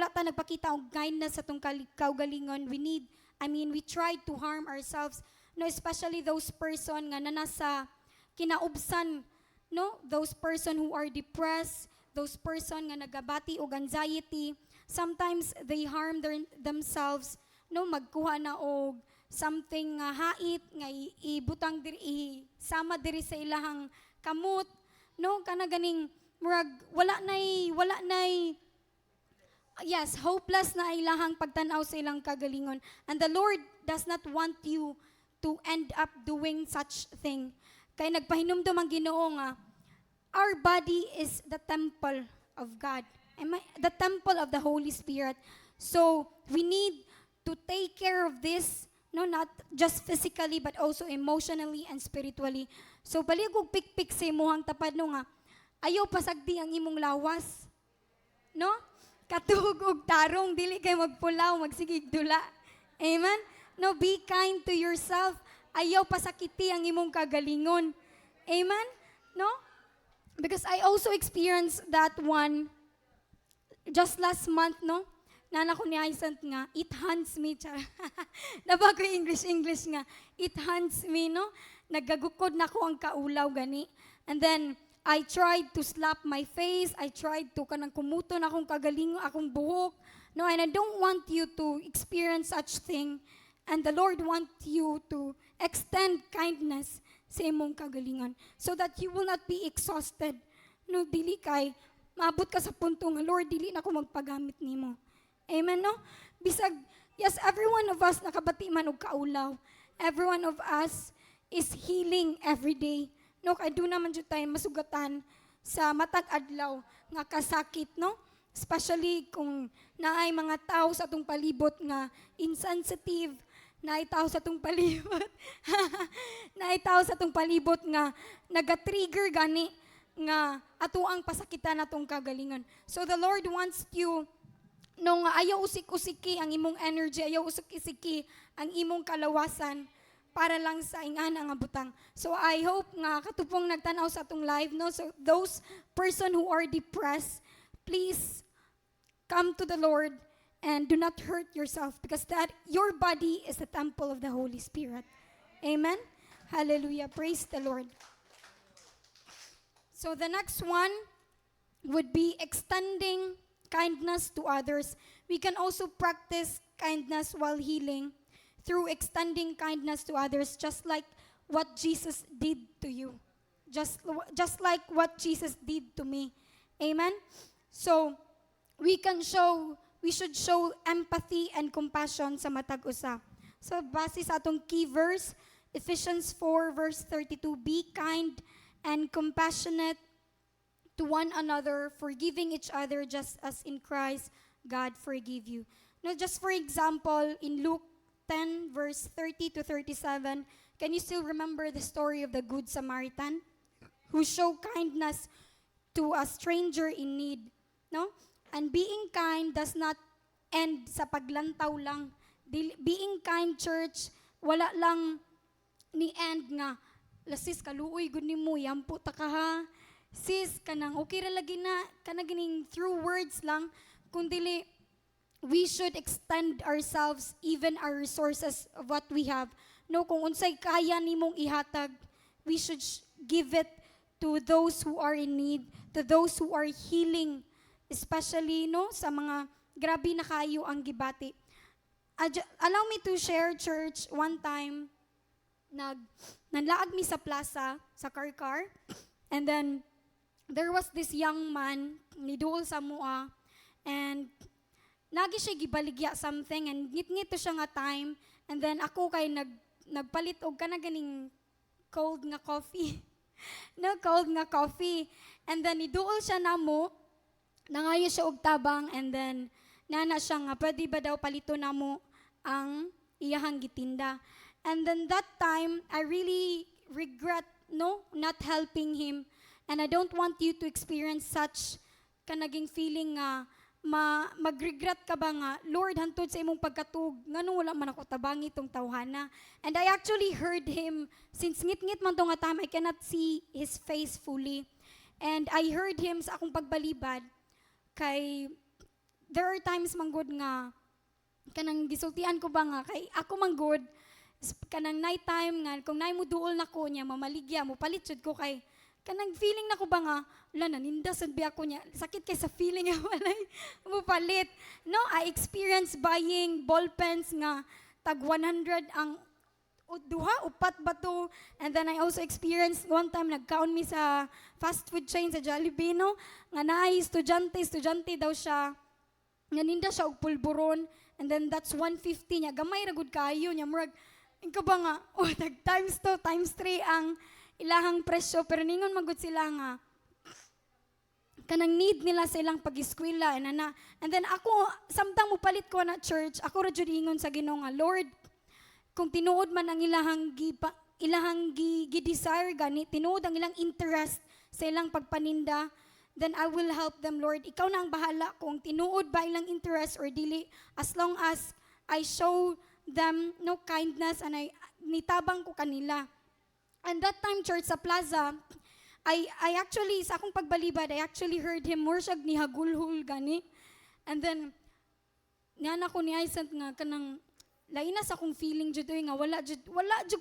ta nagpakita og kindness sa tong kaugalingon. We tried to harm ourselves. No, especially those person nga nasa kinaubsan, no, those person who are depressed, those person nga nagabati og anxiety. Sometimes they harm themselves, no, magkuha na og something nga hait nga ibutang diri, sama diri sa ilahang kamot, no, kana ganing murag wala nay hopeless na ilahang pagtan-aw sa ilang kagalingon. And the Lord does not want you to end up doing such thing. Kay nagpahinumdum ang Ginoo nga our body is the temple of God. The temple of the Holy Spirit. So we need to take care of this, no, not just physically but also emotionally and spiritually. So balig og pikpik sa imuhang tapad no nga ayaw pasagdi ang imong lawas. No? Katug og tarong dili kay magpulaw, magsigig dula. Amen. No, be kind to yourself. Ayaw pasakiti ang imong kagalingon. Amen. No? Because I also experienced that one just last month, no? Nana ko ni Aysant nga, it haunts me, char. Naba ko English nga, it haunts me, no? Nagagukod na ko ang kaulaw gani. And then, I tried to slap my face, I tried to kanang kumuto na akong kagalingon, akong buhok. No, and I don't want you to experience such thing. And the Lord wants you to extend kindness sa imong kagalingon so that you will not be exhausted. No, dili kay maabot ka sa punto nga, Lord, dili na ako magpagamit nimo. Amen, no? Bisag, yes, every one of us nakabati man og kaulaw. Every one of us is healing every day. No, kay do naman jud tayo masugatan sa matag adlaw nga kasakit, no? Especially kung naay mga tao sa atong palibot nga insensitive, naay tao sa atong palibot, naay tao sa atong palibot nga naga-trigger gani nga ato ang pasakitan atong kagalingan. So the Lord wants you nung ayaw usik-usiki ang imong energy, ayaw usik-usiki ang imong kalawasan para lang sa ingana nga butang. So I hope nga katupong nagtanaw sa atong live, no? So those person who are depressed, please come to the Lord and do not hurt yourself because that your body is the temple of the Holy Spirit. Amen. Hallelujah. Praise the Lord. So the next one would be extending kindness to others. We can also practice kindness while healing through extending kindness to others, just like what Jesus did to you. Just like what Jesus did to me. Amen? So, we should show empathy and compassion sa matag usa. So, base sa atong key verse, Ephesians 4 verse 32, be kind and compassionate to one another, forgiving each other just as in Christ God forgive you. Now, just for example, in Luke 10 verse 30 to 37, can you still remember the story of the Good Samaritan who showed kindness to a stranger in need? No? And being kind does not end sa paglantaw lang. Being kind, church, wala lang ni end nga, lasis kaluoy gud nimo yampo ta ka ha. Sis kanang okay ra lagi na gining through words lang, kundili we should extend ourselves, even our resources of what we have. No, kung unsay kaya nimong ihatag, we should give it to those who are in need, to those who are healing, especially no sa mga grabe na kayo ang gibati. Allow me to share, church, one time nanlaag mi sa plaza sa car, and then there was this young man niduol sa mua, and nagi siya gibaligya something, and ngit-ngit to siya nga time, and then ako kay nagpalit og kana ganing cold nga coffee. No, cold nga coffee, and then niduol siya namo, nangayo siya og tabang, and then nana siya nga pwede ba daw palito namo ang iyahang gitinda. And then that time I really regret not helping him, and I don't want you to experience such kanaging feeling nga magregret ka ba nga, Lord, hantod sa imong pagkatug, ngano wala man ako tabangi itong tawhana. And I actually heard him, since ngit-ngit man to nga time, I cannot see his face fully. And I heard him sa akong pagbalibad, kay there are times manggod nga, kanang gisultian ko ba nga, kay ako manggod, kanang night time nga, kung naay mo duol na ko niya, mamaligya, mo palit jud ko kay, kanang feeling na ko ba nga, wala na, nindasan biya ko niya. Sakit kay sa feeling nga walay mupalit. No, I experienced buying ball pens nga tag 100 ang duha, upat ba to? And then I also experienced one time, nagkaon mi sa fast food chain sa Jollibee, no? Nga naay estudyante daw siya, nga ninda siya og pulburon, and then that's 150 niya. Gamay ra gud kayo niya, murag, ikaw ba nga, tag times 2, times 3 ang ilahang presyo, pero ningon magud sila nga, kanang need nila sa ilang pag-eskwela, and then ako, samtang mo palit ko na church, ako ra jud ingon sa Ginoo nga, Lord, kung tinuod man ang ilahang gi-desire gani, tinuod ang ilang interest sa ilang pagpaninda, then I will help them, Lord. Ikaw na ang bahala kung tinuod ba ilang interest or dili, as long as I show them no kindness and nitabang ko kanila. And that time, church, sa plaza, I actually, sa akong pagbalibad, I actually heard him more siya ni hagulhul gani. And then, niyan ako ni Aysant nga, kanang, laina sa akong feeling jud nga, wala jud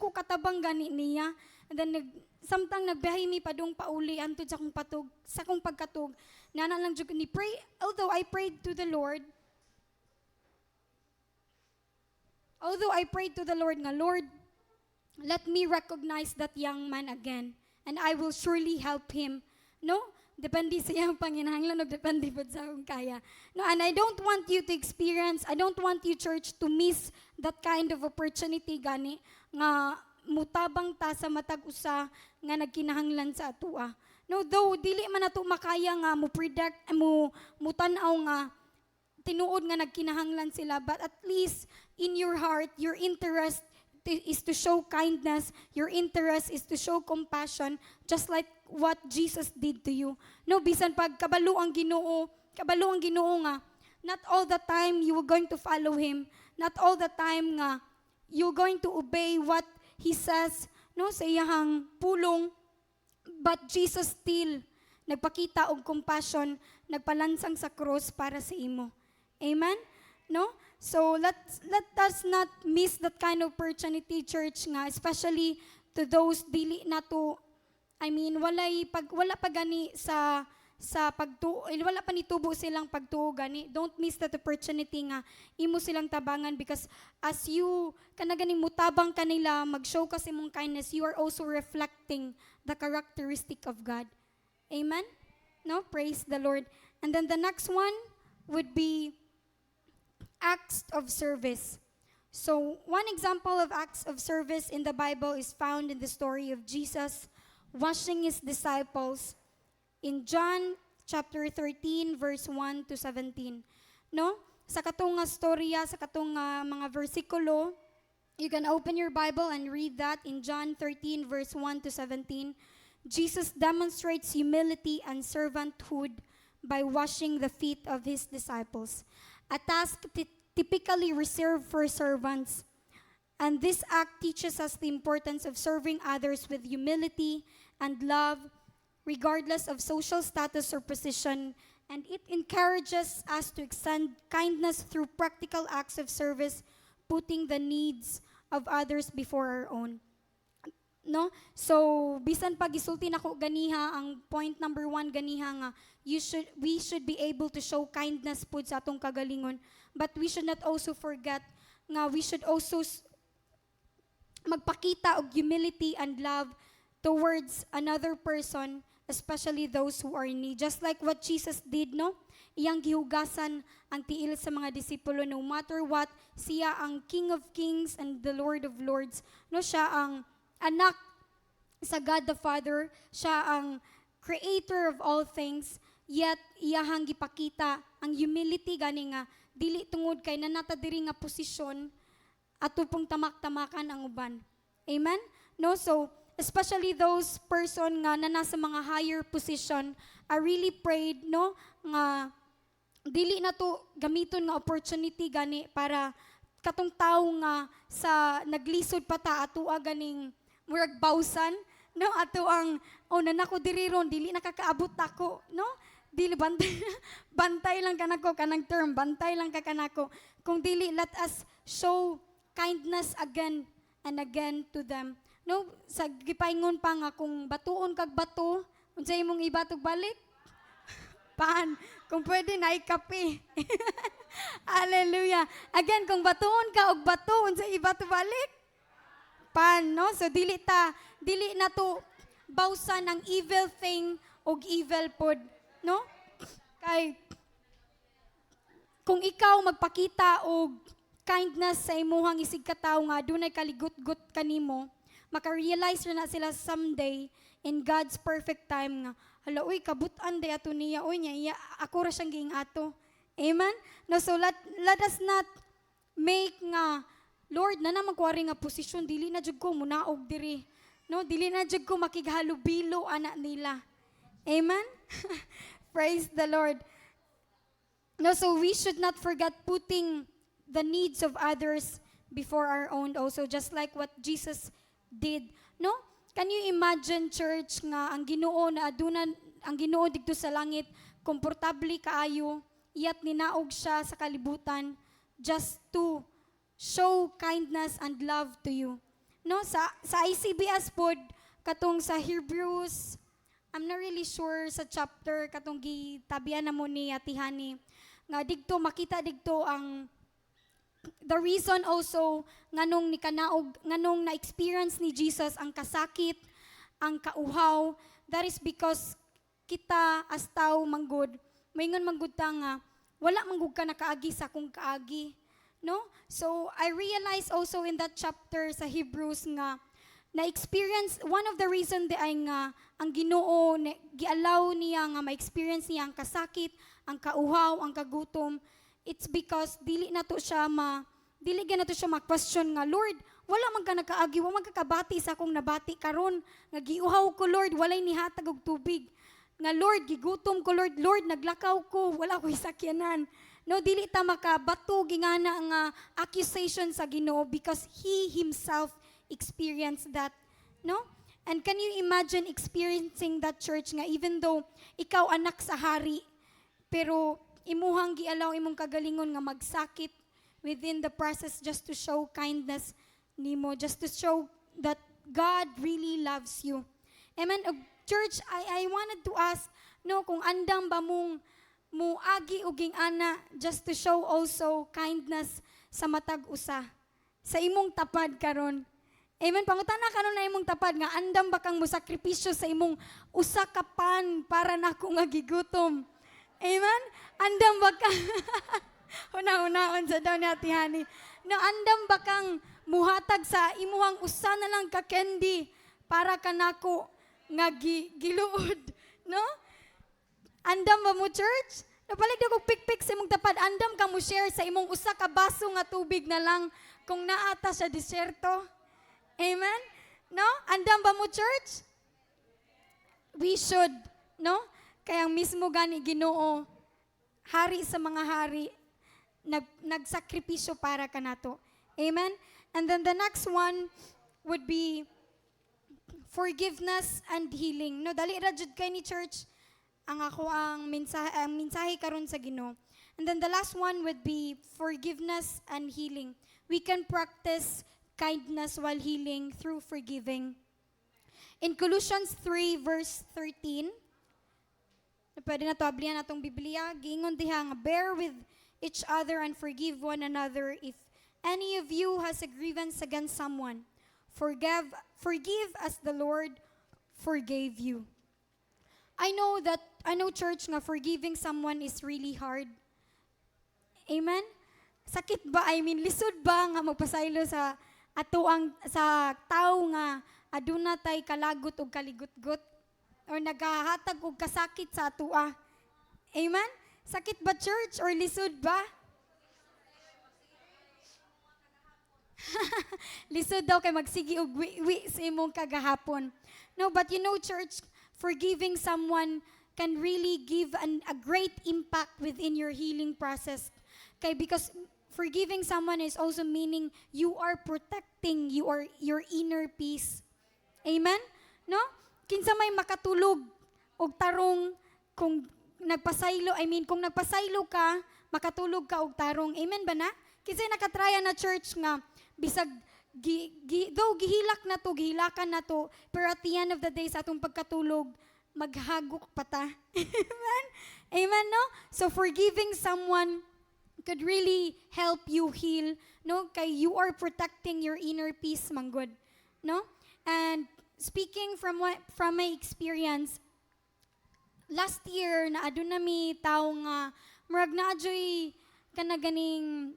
ko katabang gani niya. And then, samtang nagbiyahe mi padung pauli, antod sa akong pagkatug, nana lang jud ni pray, although I prayed to the Lord nga, Lord, let me recognize that young man again, and I will surely help him. No? Depende sa iyang panginahanglan, o depende pa sa akong kaya. No, and I don't want you to experience, I don't want you, church, to miss that kind of opportunity gani, nga mutabang ta sa matag usa nga nagkinahanglan sa atua. No, though dili man nato makaya nga mo predict, mo tan-aw nga tinuod nga nagkinahanglan sila, but at least in your heart, your interest is to show kindness, your interest is to show compassion, just like what Jesus did to you. No, bisan pag kabalo ang Ginoo nga, not all the time you were going to follow Him, not all the time nga you're going to obey what He says, no, sa iyahang pulong, but Jesus still nagpakita og compassion, nagpalansang sa cross para sa imo. Amen? No? So let us not miss that kind of opportunity, church, nga, especially to those dili na to, I mean, wala pa gani sa wala pa nitubo silang pagtuo gani. Don't miss that opportunity nga imo silang tabangan, because as you kanaganing mutabang kanila, mag-show ka sa imong kindness, you are also reflecting the characteristic of God. Amen? No? Praise the Lord. And then the next one would be acts of service. So, one example of acts of service in the Bible is found in the story of Jesus washing his disciples in John chapter 13 verse 1 to 17. No? Sa katong nga storya, sa katong mga versikulo, you can open your Bible and read that in John 13 verse 1 to 17. Jesus demonstrates humility and servanthood by washing the feet of his disciples, a task typically reserved for servants. And this act teaches us the importance of serving others with humility and love, regardless of social status or position, and it encourages us to extend kindness through practical acts of service, putting the needs of others before our own. No? So, bisan pag isulti nako ganiha, ang point number 1 ganiha nga, we should be able to show kindness pud sa atong kagalingon, but we should not also forget nga we should also magpakita og humility and love towards another person, especially those who are in need. Just like what Jesus did, no? Iyang gihugasan ang tiil sa mga disipulo, no matter what, siya ang King of Kings and the Lord of Lords. No, siya ang anak sa God the Father, siya ang creator of all things, yet iyahang gipakita ang humility gani nga dili tungod kay nanata diri nga posisyon ato pong tamak-tamakan ang uban. Amen? No, so especially those person nga na nasa mga higher position, I really prayed, no, nga dili na to gamiton nga opportunity gani para katong tao nga sa naglisod pa ta ato ganing murag bawsan, no, ato ang nanako diri ron dili nakakaabot ako, no, dili bantay bantay lang kanako kanang term, bantay lang ka kanako, kung dili let us show kindness again and again to them. No, sa gipaingon pa nga kung batuon kag bato, unsay imong ibatog balik? Paan? Kung pwede na ikape. Hallelujah. Again, kung batuon ka og bato, unsay ibato balik? Pan, no? So dili na to bawsan ang evil thing og evil pod, no? Kay kung ikaw magpakita og kindness sa imuhang isig katawo nga dunay kaligut-gut kanimo, maka-realize na sila someday in God's perfect time nga hala uy kabutan day ato niya uy niya ako ra siyang giing ato. Amen. No, so let us not make nga Lord na magkuwari nga posisyon dili na jud ko munaog diri, no, dili na jud ko makighalubilo anak nila. Amen. Praise the Lord. No, so we should not forget putting the needs of others before our own also, just like what Jesus did. No? Can you imagine, church, nga ang Ginoo na aduna ang Ginoo didto sa langit, komportable kaayo, iyat ninaog siya sa kalibutan just to show kindness and love to you. No, sa ICBS pod katong sa Hebrews, I'm not really sure sa chapter katong gitabian na mo ni Atihani nga digto makita digto ang the reason also nganong nganong na-experience ni Jesus ang kasakit, ang kauhaw, that is because kita as tao manggod, maingon manggod ta nga wala manggod ka nakaagi sa akong kaagi, no? So I realized also in that chapter sa Hebrews nga na-experience, one of the reason ay nga ang Ginoo giallow niya nga ma-experience niya ang kasakit, ang kauhaw, ang kagutom. It's because dili na to siya ma-question nga, Lord, wala man ka nakaagi, wala man ka kabati sa akong nabati karon nga giuhaw ko, Lord, walay nihatag og tubig. Nga Lord, gigutom ko, Lord, naglakaw ko, wala ko sakyanan. No, dili ta makabato gingana nga accusation sa Ginoo because He Himself experienced that, no? And can you imagine experiencing that, church, nga even though ikaw anak sa hari, pero imuhang gialaw imong kagalingon nga magsakit within the process just to show kindness nimo, just to show that God really loves you. Amen. Church, I wanted to ask, no, kung andam ba mong muagi uging ana just to show also kindness sa matag usa sa imong tapad karon. Amen. Pangutana karon na imong tapad nga andam ba kang musakripisyo sa imong usa ka pan para nako nga gigutom. Amen? Andam ba ka? Una-unaon sa daw ni Ate Hani. No, andam ba kang muhatag sa imuhang usa na lang ka candy para kanako nga giluod, no? Andam ba mo, church? Napalig ko pikpik sa imong tapad, andam ka mo share sa imong usa ka baso nga tubig na lang kung naata sa disyerto. Amen? No? Andam ba mo, church? We should, no? Kaya mismo gani Ginoo, hari sa mga hari, nagsakripisyo para kanato. Amen? And then the next one would be forgiveness and healing. No, dali ra jud kay ni church ang ako ang mensahe karon sa Ginoo. And then the last one would be forgiveness and healing. We can practice kindness while healing through forgiving. In Colossians 3 verse 13, pwede na to ablihan natong Biblia, giingon diha nga bear with each other and forgive one another if any of you has a grievance against someone. Forgive as the Lord forgave you. I know church nga forgiving someone is really hard. Amen? Sakit ba? I mean, lisod ba nga magpasaylo sa sa tao nga aduna tay kalagot o kaligut-gut or nagahatag og kasakit sa atua. Amen? Sakit ba church or lisod ba? Lisod daw kay magsigi og wi sa imong kagahapon. No, but you know church, forgiving someone can really give a great impact within your healing process. Okay, because forgiving someone is also meaning you are protecting your inner peace. Amen? No? Kinsa may makatulog og tarong kung kung nagpasaylo ka, makatulog ka og tarong. Amen ba na? Kinsa nakatrya na church nga bisag though gihilakan na to, pero at the end of the day sa atong pagkatulog, maghagok pa ta. Amen? Amen, no? So forgiving someone could really help you heal, no? Kay you are protecting your inner peace, manggod, no? And speaking from my experience, last year na aduna mi tawo nga murag na adyoy kana ganing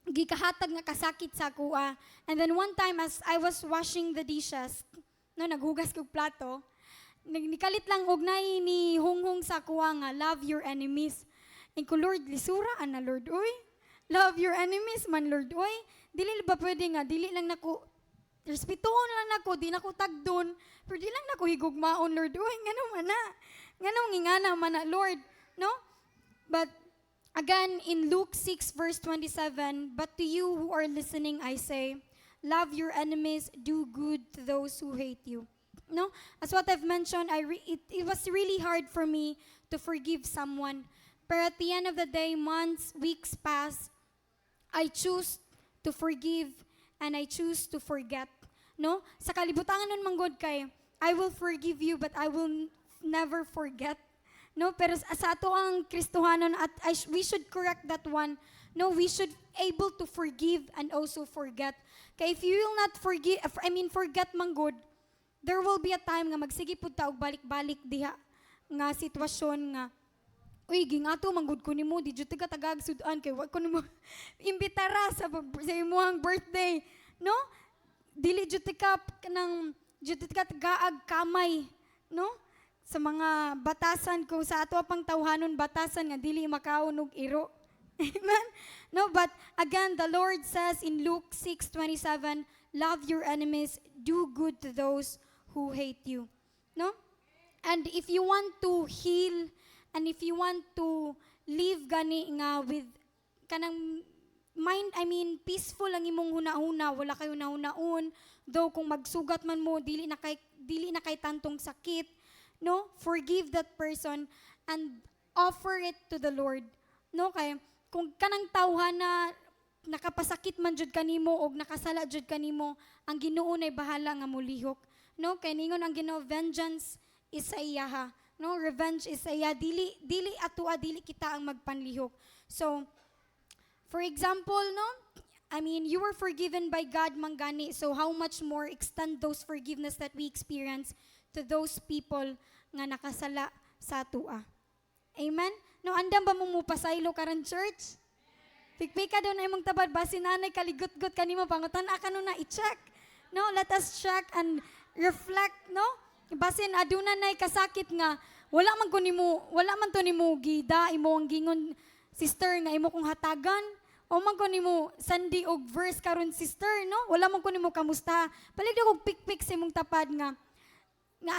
gikahatag nga kasakit sa kuha. And then one time as I was washing the dishes, no, naghugas kog plato, nikalit lang og nay ni hunghong sa kuha nga love your enemies. And ko Lord, lisura ana Lord, oy. Love your enemies man Lord, oy. Dili ba pwede nga dili lang nako respetuhon lang nako, di nako tagdon, pero di lang nako higugmaon Lord, oy. Ngano man na. Ngano ngingana man na Lord, no? But again, in Luke 6 verse 27, but to you who are listening, I say, love your enemies, do good to those who hate you. No? As what I've mentioned, it was really hard for me to forgive someone. But at the end of the day, months, weeks pass, I choose to forgive and I choose to forget. No? Sa kalibutangan nun manggod kay, I will forgive you but I will never forget. No, pero sa ato ang Kristohanon at we should correct that one. No, we should able to forgive and also forget. Kay if you will not forget manggod, there will be a time nga magsige pud ta og balik-balik diha nga sitwasyon nga uy gingato manggod ko nimo di jud ka tagag sudan kay wa ko nimo imbitara sa imong birthday, no? Dili jud ka kanang jud ka tagaag kamay, no? Sa mga batasan ko sa ato pang tawhanon batasan nga dili makaon og iro. Amen. No, but again the Lord says in Luke 6:27, love your enemies, do good to those who hate you. No? And if you want to heal and if you want to live gani nga with kanang mind, peaceful ang imong hunahuna, wala kayo nahunaon, though kung magsugat man mo dili na kay tantong sakit. No, forgive that person and offer it to the Lord. No, kay kung kanang tawhan na nakapasakit man jud kanimo og nakasala jud kanimo, ang Ginoo nay bahala nga mulihok. No, kay ningon ang Ginoo, vengeance is sa iya. No, revenge is sa iya. Dili dili kita ang magpanlihok. So, for example, no, you were forgiven by God manggani. So how much more extend those forgiveness that we experience to those people nga nakasala sa atua. Amen? No, andam ba mo pasaylo karon church? Pikpika daw na imong tabad basi nanay kaligot-got kanimo pangutan aka no na i-check. No, let us check and reflect, no? Basin aduna nay kasakit nga wala man to nimo gida imo ang gingon sister nga imo kong hatagan o man ko nimo sandi og verse karon sister, no? Wala man ko nimo kamusta. Palig ko pikpik sa imong tapad nga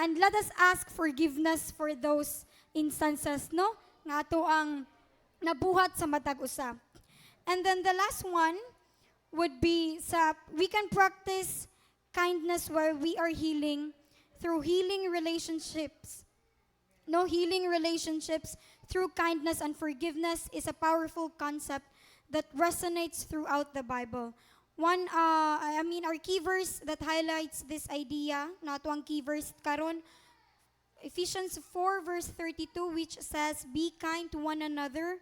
and let us ask forgiveness for those instances, no? Nga ato ang nabuhat sa matag usa. And then the last one would be we can practice kindness where we are healing through healing relationships. No, healing relationships through kindness and forgiveness is a powerful concept that resonates throughout the Bible. Our key verse that highlights this idea, not one key verse karon, Ephesians 4 verse 32, which says, "Be kind to one another,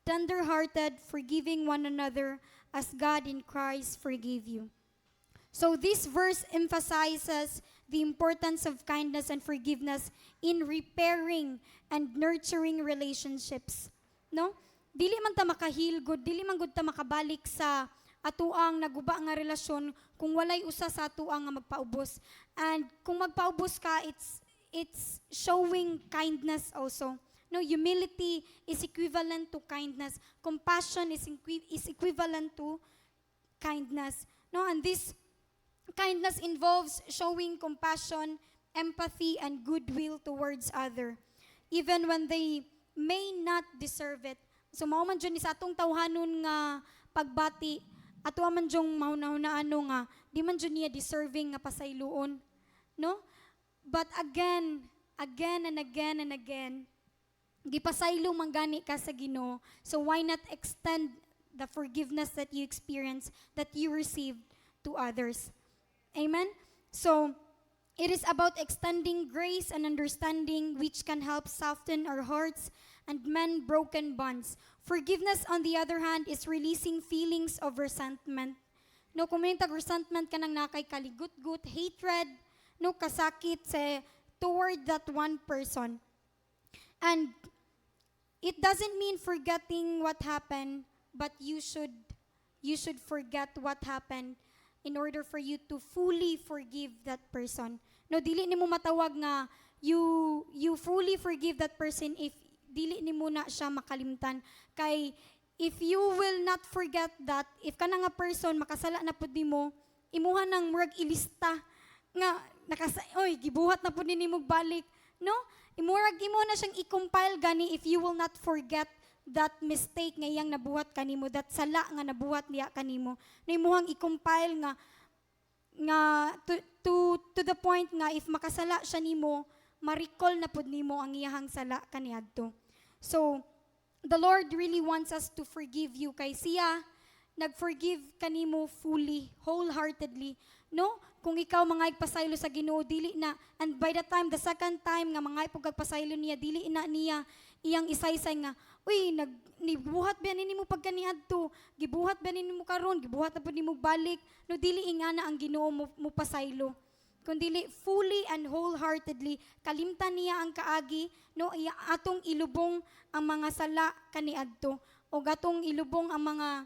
tender-hearted, forgiving one another, as God in Christ forgave you." So this verse emphasizes the importance of kindness and forgiveness in repairing and nurturing relationships. No? Dili man ta makahil good, dili man gud ta makabalik sa atuang naguba nga relasyon kung walay usa sa atuang nga magpaubos. And kung magpaubos ka, it's showing kindness also. No, humility is equivalent to kindness. Compassion is equivalent to kindness. No, and this kindness involves showing compassion, empathy, and goodwill towards other, even when they may not deserve it. So mao man dyan sa atong tawhanon nga pagbati, ato man dyong mauna-una nga, di man dyan niya deserving nga pasayloon. No? But again and again, gipasaylo manggani ka sa Ginoo. So why not extend the forgiveness that you experience, that you received to others? Amen? So, it is about extending grace and understanding which can help soften our hearts and mend broken bonds. Forgiveness, on the other hand, is releasing feelings of resentment. No, kung may resentment ka nang nakay kaligut-gut, hatred, no, kasakit toward that one person. And it doesn't mean forgetting what happened, but you should forget what happened in order for you to fully forgive that person. No, dili nimo matawag nga you fully forgive that person if dili nimo na siya makalimtan. Kay if you will not forget that, if ka na nga person makasala na pud nimo, imuha nang murag ilista nga gibuhat na pud nimo balik, no? Imo na siyang i-compile gani if you will not forget that mistake nga iyang nabuhat kanimo, that sala nga nabuhat niya kanimo. Na imuhang i-compile nga to the point nga if makasala siya nimo, ma-recall na pud nimo ang iyang sala kaniadto. So, the Lord really wants us to forgive you kay siya nag-forgive kanimo fully, wholeheartedly. No? Kung ikaw mga igpasaylo sa Ginoo, dili na, and by the time, the second time nga mga ipagpasaylo niya, dili na niya iyang isaysay nga, uy, nibuhat ba nimo pagkaniadto, gibuhat ba nimo karon, gibuhat na pud nimo balik, no dili ingana ang Ginoo mo pasaylo. Kundi fully and wholeheartedly kalimtan niya ang kaagi, no atong ilubong ang mga sala kaniadto o gatong ilubong ang mga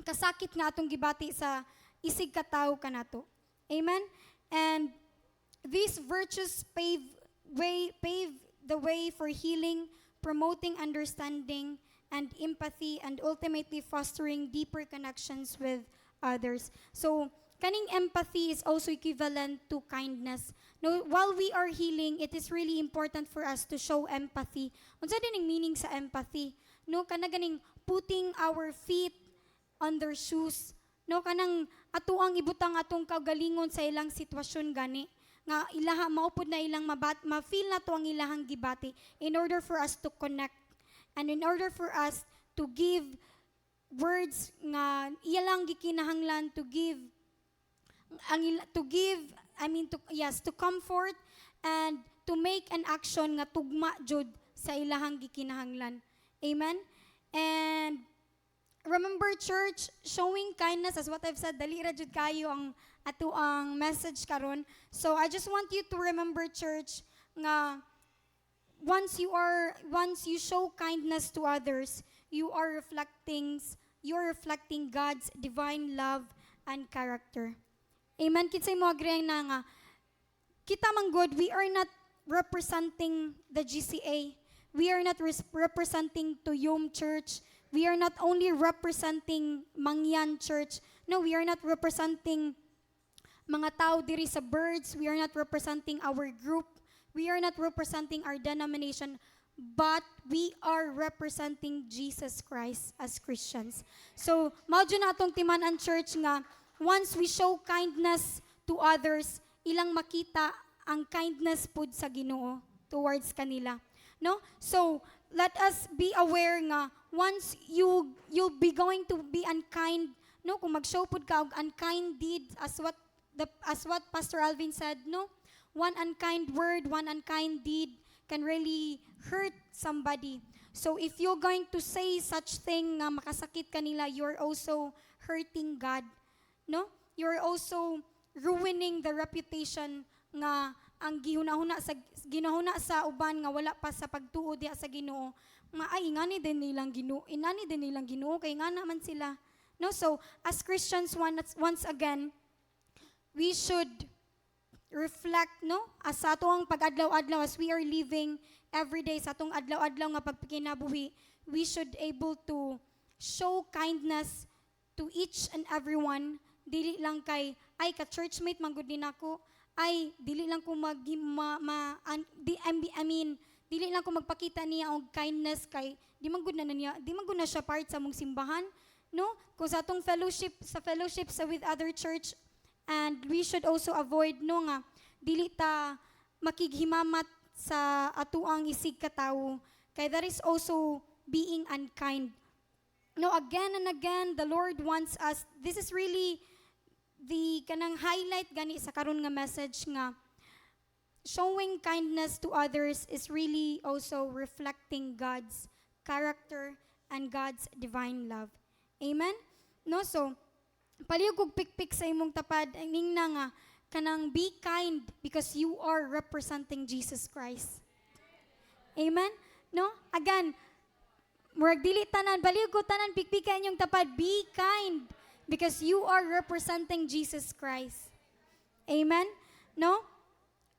kasakit nga atong gibati sa isig katawo kanato. Amen. And these virtues pave the way for healing, promoting understanding and empathy, and ultimately fostering deeper connections with others. So, kaning empathy is also equivalent to kindness. No, while we are healing, it is really important for us to show empathy. Unsa din ang meaning sa empathy? No, kana ganing putting our feet on their shoes. No, kanang atuang ibutang atong kaugalingon sa ilang sitwasyon gani nga ilaha maupod na ilang ma-feel na to ang ilahang gibati in order for us to connect and in order for us to give words nga iyalang gikinahanglan to comfort and to make an action nga tugma jud sa ilahang gikinahanglan. Amen. And remember, church, showing kindness, as what I've said, dali ra jud kayo ang ato ang message karon. So I just want you to remember, church, nga once you show kindness to others, you are reflecting you're reflecting God's divine love and character. Amen. Kinsay mo agree na nga, kita man good, we are not representing the GCA. We are not representing Tuyum Church. We are not only representing Mangyan Church. No, we are not representing mga tao diri sa Birds. We are not representing our group. We are not representing our denomination. But we are representing Jesus Christ as Christians. So, mao dyan na atong timan-an church nga, once we show kindness to others, ilang makita ang kindness pud sa Ginoo towards kanila. No? So, let us be aware nga, once you'll be going to be unkind, no? Kung mag-show pud ka og unkind deeds as what Pastor Alvin said, no? One unkind word, one unkind deed can really hurt somebody. So if you're going to say such thing nga makasakit kanila, you're also hurting God. No? You're also ruining the reputation nga ang ginahuna sa uban nga wala pa sa pagtuo diha sa Ginoo. Nga ay ingani din nilang Ginoo kay nga naman sila. No? So as Christians once again, we should reflect, no, as sa atong pag-adlaw-adlaw, as we are living every day sa atong adlaw-adlaw nga pagkinabuhi, we should able to show kindness to each and everyone. Dili lang kay ay ka churchmate man gud din ako, ay dili lang ko dili lang ko magpakita niya og kindness kay di man gud na siya part sa mong simbahan, no? Kung sa atong fellowship sa with other church. And we should also avoid no nga dili ta makighimamat sa atuang isig katawo kay that is also being unkind. No, again and again the Lord wants us, this is really the kanang highlight gani sa karon nga message nga showing kindness to others is really also reflecting God's character and God's divine love. Amen? No, so palihog kog pikpik sa imong tapad ning na nga kanang be kind because you are representing Jesus Christ. Amen? No? Again, murag dili tanan palihog ko tanan pikpikan inyong tapad, be kind because you are representing Jesus Christ. Amen? No?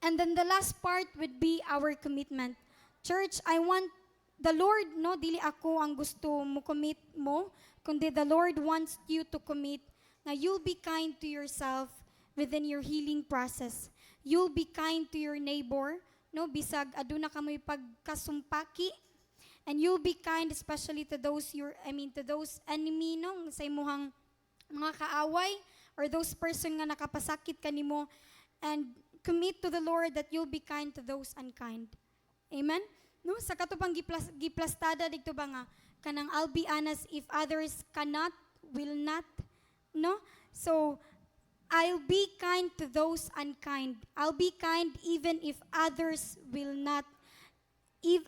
And then the last part would be our commitment. Church, I want the Lord, no, dili ako ang gusto mo commit mo, kundi the Lord wants you to commit. Now, you'll be kind to yourself within your healing process. You'll be kind to your neighbor, no? Bisag aduna ka mo'y pagkasumpaki. And you'll be kind especially to those to those enemy, no? Sa imuhang mga kaaway or those person nga nakapasakit kanimo. And commit to the Lord that you'll be kind to those unkind. Amen? No? Sa katupang giplastada dito ba nga, kanang I'll be honest, if others cannot, will not, no? So, I'll be kind to those unkind. I'll be kind even if others will not.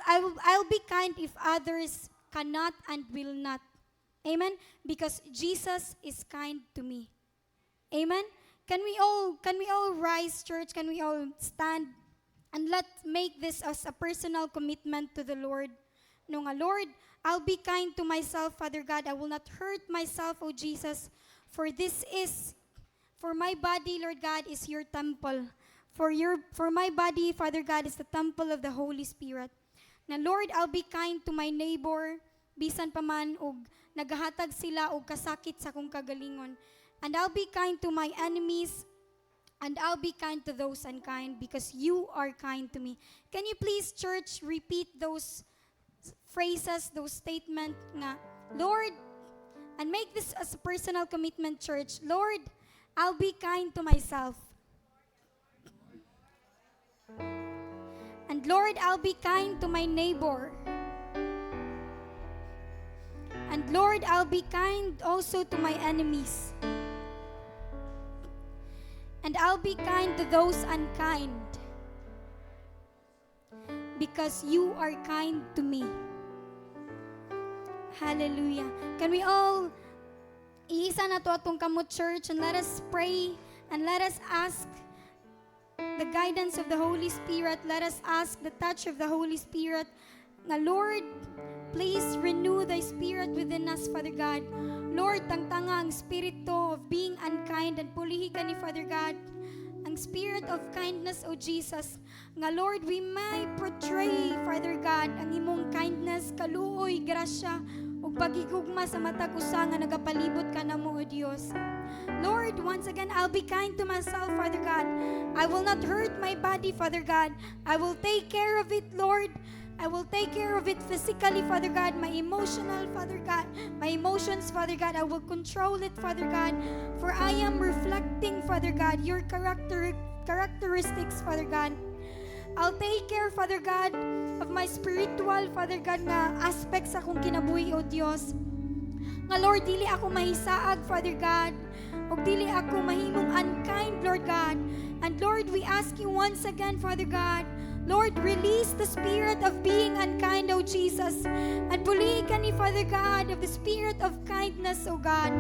I'll be kind if others cannot and will not. Amen? Because Jesus is kind to me. Amen? Can we all rise, church? Can we all stand? And let's make this as a personal commitment to the Lord. No nga, Lord, I'll be kind to myself, Father God. I will not hurt myself, O Jesus. For my body, Lord God, is your temple. For my body, Father God, is the temple of the Holy Spirit. Na Lord, I'll be kind to my neighbor, bisan pa man og nagahatag sila og kasakit sa kong kagalingon. And I'll be kind to my enemies, and I'll be kind to those unkind because you are kind to me. Can you please, church, repeat those phrases, those statements nga, Lord, and make this as a personal commitment, church. Lord, I'll be kind to myself. And Lord, I'll be kind to my neighbor. And Lord, I'll be kind also to my enemies. And I'll be kind to those unkind. Because you are kind to me. Hallelujah. Can we all iisa na to atong kamot, church, and let us pray and let us ask the guidance of the Holy Spirit. Let us ask the touch of the Holy Spirit nga Lord, please renew thy spirit within us, Father God. Lord, tangtanga ang spirito of being unkind and pulihi ka ni Father God. Ang spirit of kindness, O Jesus. Nga Lord, we may portray, Father God, ang imong kindness, kaluoy, grasya, ug pagigugma sa matag usa nga nagapalibot ka namo, O Dios. Lord, once again, I'll be kind to myself, Father God. I will not hurt my body, Father God. I will take care of it, Lord. I will take care of it physically, Father God. My emotional, Father God. My emotions, Father God. I will control it, Father God. For I am reflecting, Father God, your characteristics, Father God. I'll take care, Father God, of my spiritual, Father God, nga aspects akong kinabuhi, O Dios. Nga Lord, dili ako mahisaag, Father God. O dili ako mahimong unkind, Lord God. And Lord, we ask you once again, Father God, Lord, release the spirit of being unkind, O Jesus. And puli ka ni Father God of the spirit of kindness, O God.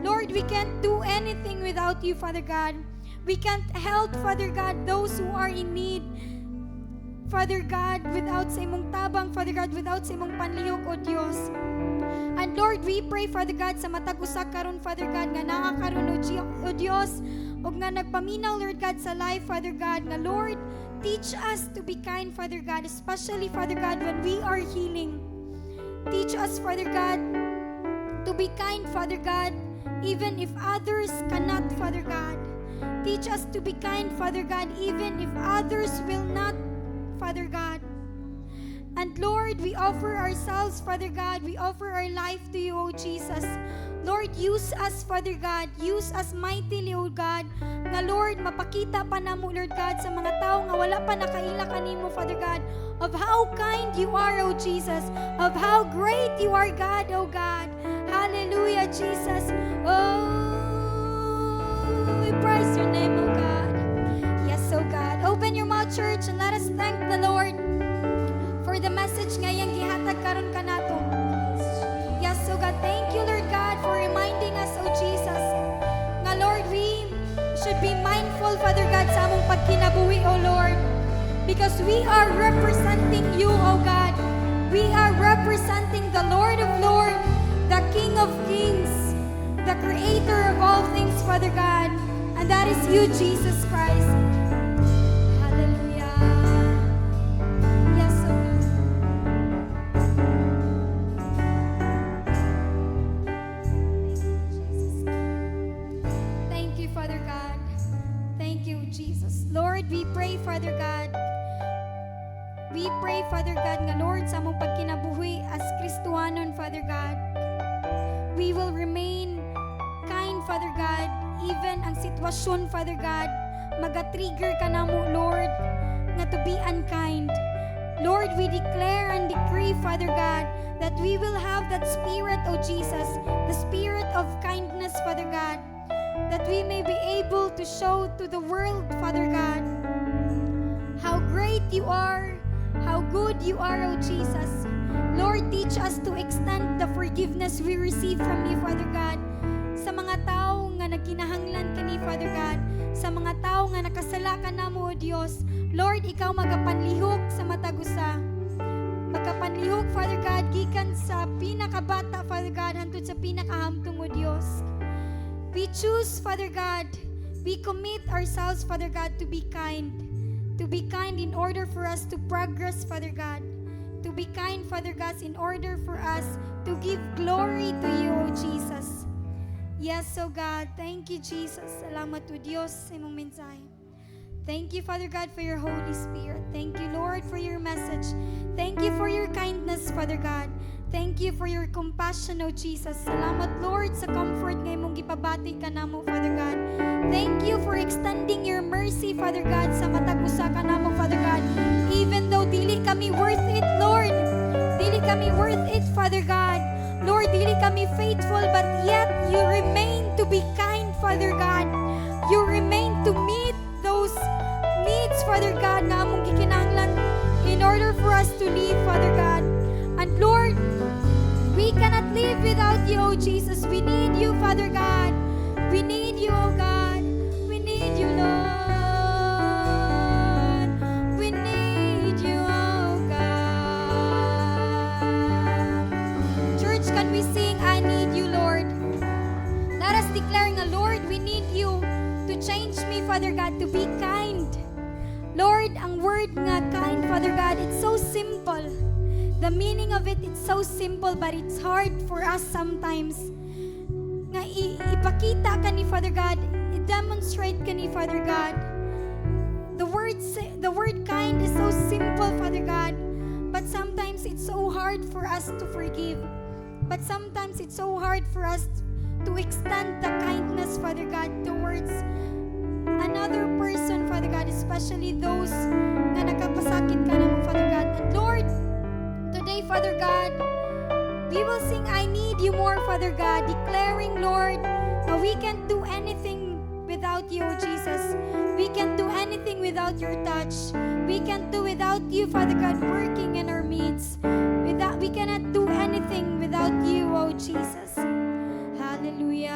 Lord, we can't do anything without you, Father God. We can't help, Father God, those who are in need. Father God, without sa imong tabang, Father God, without sa imong panlihok, O Dios. And Lord, we pray, Father God, sa matag usa karon, Father God, nga nakakaroon, O Dios, o nga nagpaminaw, Lord God, sa life, Father God, nga Lord, teach us to be kind, Father God, especially, Father God, when we are healing. Teach us, Father God, to be kind, Father God, even if others cannot, Father God. Teach us to be kind, Father God, even if others will not, Father God. And Lord, we offer ourselves, Father God. We offer our life to you, O Jesus. Lord, use us, Father God. Use us mightily, O God. Nga Lord, mapakita pa namo, Lord God, sa mga tao nga wala pa nakaila kanimo, Father God, of how kind you are, O Jesus. Of how great you are, God, O God. Hallelujah, Jesus. Oh, we praise your name, O God. Yes, O God. Open your mouth, church, and let us thank the Lord for the message ngayong gihatag karon kanato. Yes, so God, thank you, Lord God, for reminding us, O Jesus, nga Lord, we should be mindful, Father God, sa among pagkinabuhi, O Lord, because we are representing you, O God. We are representing the Lord of Lords, the King of Kings, the Creator of all things, Father God, and that is you, Jesus Christ. Hallelujah. Yes, O God. Thank you, Father God. Thank you, Jesus. Lord, we pray, Father God. We pray, Father God, nga Lord, sa among pagkinabuhi as Kristohanon, Father God, we will remain kind, Father God, even ang sitwasyon, Father God, maga-trigger ka namo, Lord, nga to be unkind. Lord, we declare and decree, Father God, that we will have that spirit, O Jesus, the spirit of kindness, Father God, that we may be able to show to the world, Father God, how great you are, how good you are, O Jesus. Lord, teach us to extend the forgiveness we receive from you, Father God, sa mga tao nga nagkinahanglan kani, Father God, sa mga tao nga nakasala ka namo, O Dios. Lord, ikaw magapanlihok sa matag usa. Magapanlihok, Father God, gikan sa pinakabata, Father God, hangtod sa pinakahamtong, O Dios. We choose, Father God, we commit ourselves, Father God, to be kind. To be kind in order for us to progress, Father God. To be kind, Father God, in order for us to give glory to you, O Jesus. Yes, O God. Thank you, Jesus. Salamat to Dios sa imong mensahe. Thank you, Father God, for your Holy Spirit. Thank you, Lord, for your message. Thank you for your kindness, Father God. Thank you for your compassion, O Jesus. Salamat, Lord, sa comfort nga imong gipabati ka namo, Father God. Thank you for extending your mercy, Father God, sa matag usa ka namo, Father God. Even though dili kami worth it, Lord. Dili kami worth it, Father God. Lord, dili kami faithful, but yet you remain to be kind, Father God. You remain to meet those needs, Father God, na among gikinahanglan in order for us to live, Father God. And Lord, we cannot live without you, O Jesus. We need you, Father God. We need you, O God. We need you, Lord. We need you, O God. we sing, I need you, Lord. Let us declare nga, Lord, we need you to change me, Father God, to be kind. Lord, ang word nga kind, Father God, it's so simple. The meaning of it, it's so simple, but it's hard for us sometimes. Nga ipakita ka ni Father God, i-demonstrate ka ni Father God. The word kind is so simple, Father God, but sometimes it's so hard for us to forgive. But sometimes it's so hard for us to extend the kindness, Father God, towards another person, Father God, especially those na nagkapasakit ka naman, Father God. And Lord, today, Father God, we will sing, I need you more, Father God, declaring, Lord, we can't do anything without you, Jesus. We can't do anything without your touch. We can't do without you, Father God, working in our midst. We cannot do anything without you, oh Jesus. Hallelujah.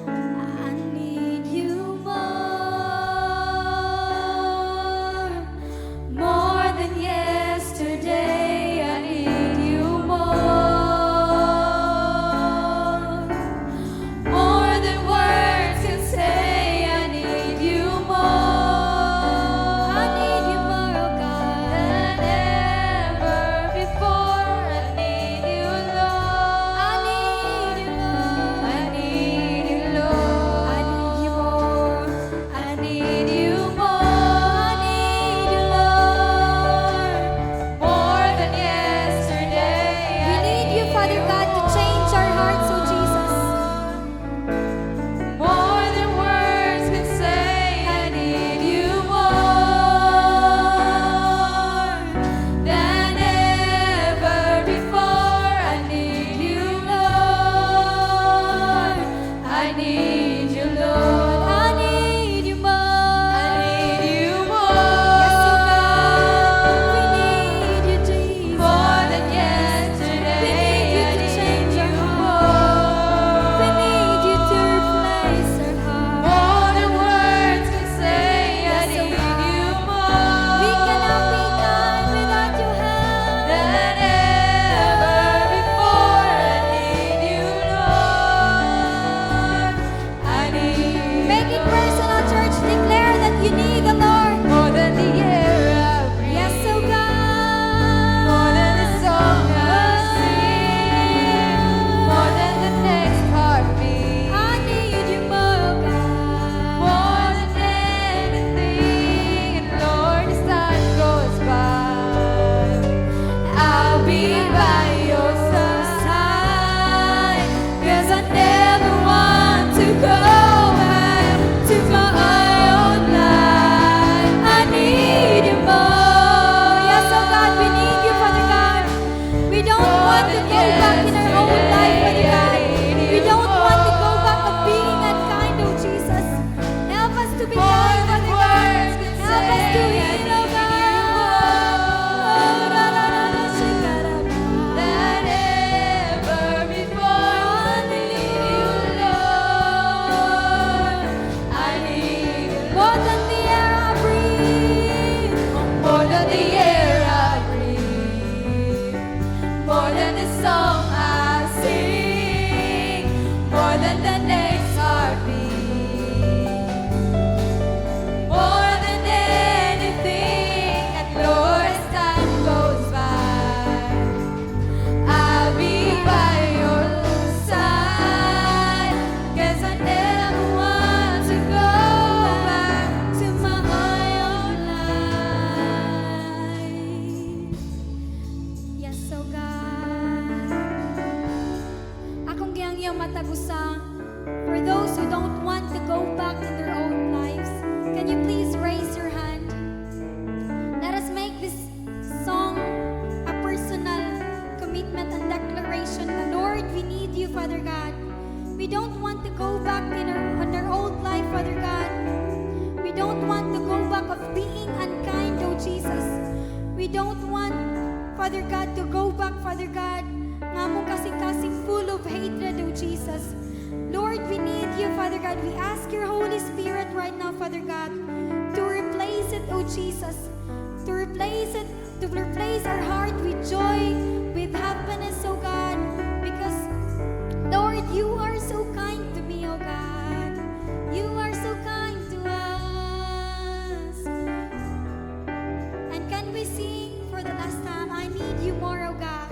I need you more than yesterday. I need you more than words can say. I need you more. I need you more, oh God, than ever before. I need you, Lord. I need you, Lord. I need you, Lord. I need you more. I need you more. I need you, Lord, more than yesterday. We need you, Father God, to change our hearts, oh Jesus. More than words can say, I need you more than ever before. I need you, Lord. I need you, Lord. I need you more. I need you more. Yes, oh God, we need you, Jesus. More than yesterday. We need you to change our heart. We need you to replace our heart. More than words can say, I need you more. We cannot be kind without your help. Than ever before. I need you, Lord. I need you. Make it personal, church. Declare that you need the Lord. More than the air I breathe. Yes, oh God. More than the song I sing. More than the next heartbeat. I need you more, oh God. More than anything. And Lord, as time goes by, I'll be by your side. 'Cause I never want to go back to my own life. I need you more. Yes, oh God, we need you, Father God. We don't want to go back in our own life, Father God. We don't want to go back of being unkind, oh Jesus. Help us to be kind, Father God. Help us to heal, oh God. Oh, la, la, la, la, shikara, than ever before. I need you, Lord. I need you more than the air I breathe. More than the air I breathe. More than the song I sing. More than the next heartbeat. More than anything. And Lord, as time goes by, I'll be by your side. 'Cause I never want to go back to my own life. Yes, oh God. Akong giyang matagusa for those who don't want to go back in their own lives. Can you please raise your hand? Let us make this song a personal commitment and declaration. The Lord, we need you, Father God. We don't want to go back on our old life, Father God. We don't want to go back of being unkind, oh Jesus. We don't want, Father God, to go back, Father God, nga mo kasing-kasing full of hatred, oh Jesus. Lord, we need you, Father God. We ask your Holy Spirit right now, Father God, to replace it, oh Jesus. To replace our heart with joy, with happiness, oh God, because Lord, you are so kind to me, oh God. You are so kind to us. And can we sing for the last time? I need you more, oh God.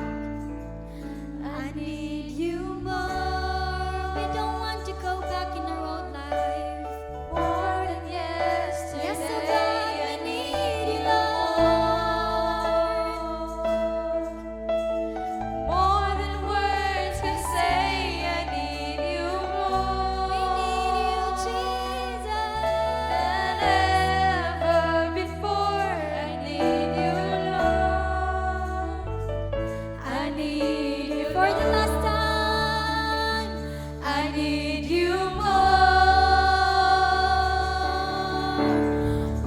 I need you more. We don't want to go back in our old life. More than yesterday. Yes, oh God, we need you, Lord. More than words can say, I need you more. We need you, Jesus. Than ever before. I need you, Lord. I need you For the last time. I need you more.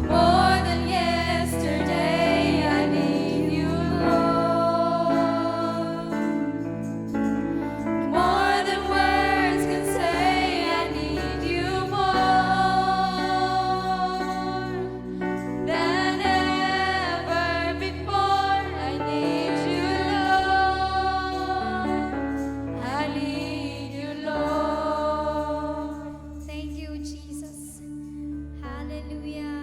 More than yesterday, I need you, Lord. More than words can say, I need you more. Than ever before, I need you, Lord. I need you, Lord. Thank you, Jesus. Hallelujah.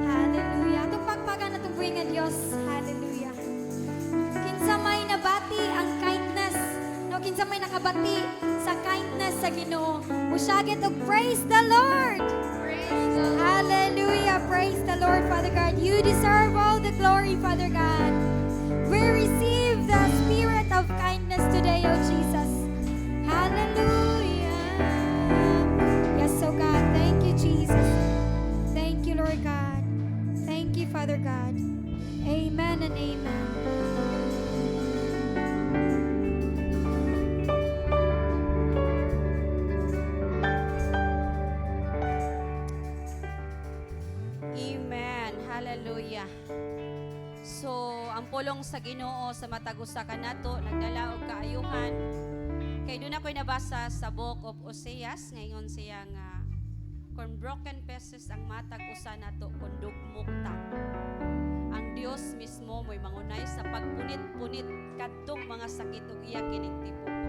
Hallelujah. Atong pagpagan atong buhay nga Dios. Hallelujah. Kinsa may nabati ang kindness, no, kinsa may nakabati sa kindness sa Ginoo. Usyagit og praise the Lord. Hallelujah. Praise the Lord, Father God. You deserve all the glory, Father God. We receive the spirit of kindness today, oh Jesus. Hallelujah. Yes, oh God. Thank you, Jesus. Thank you, Lord God. Thank you, Father God. Amen and amen. Amen. Hallelujah. So, ang pulong sa Ginoo sa matag usa kanato nagdala og kaayuhan. Kay doon ako'y nabasa sa Book of Oseas ngayon siya nga kung broken pieces ang matag usa nato kun dugmok ta. Ang Dios mismo mo'y mangunay sa pagpunit-punit kadtong mga sakit ug iya kining tibuok.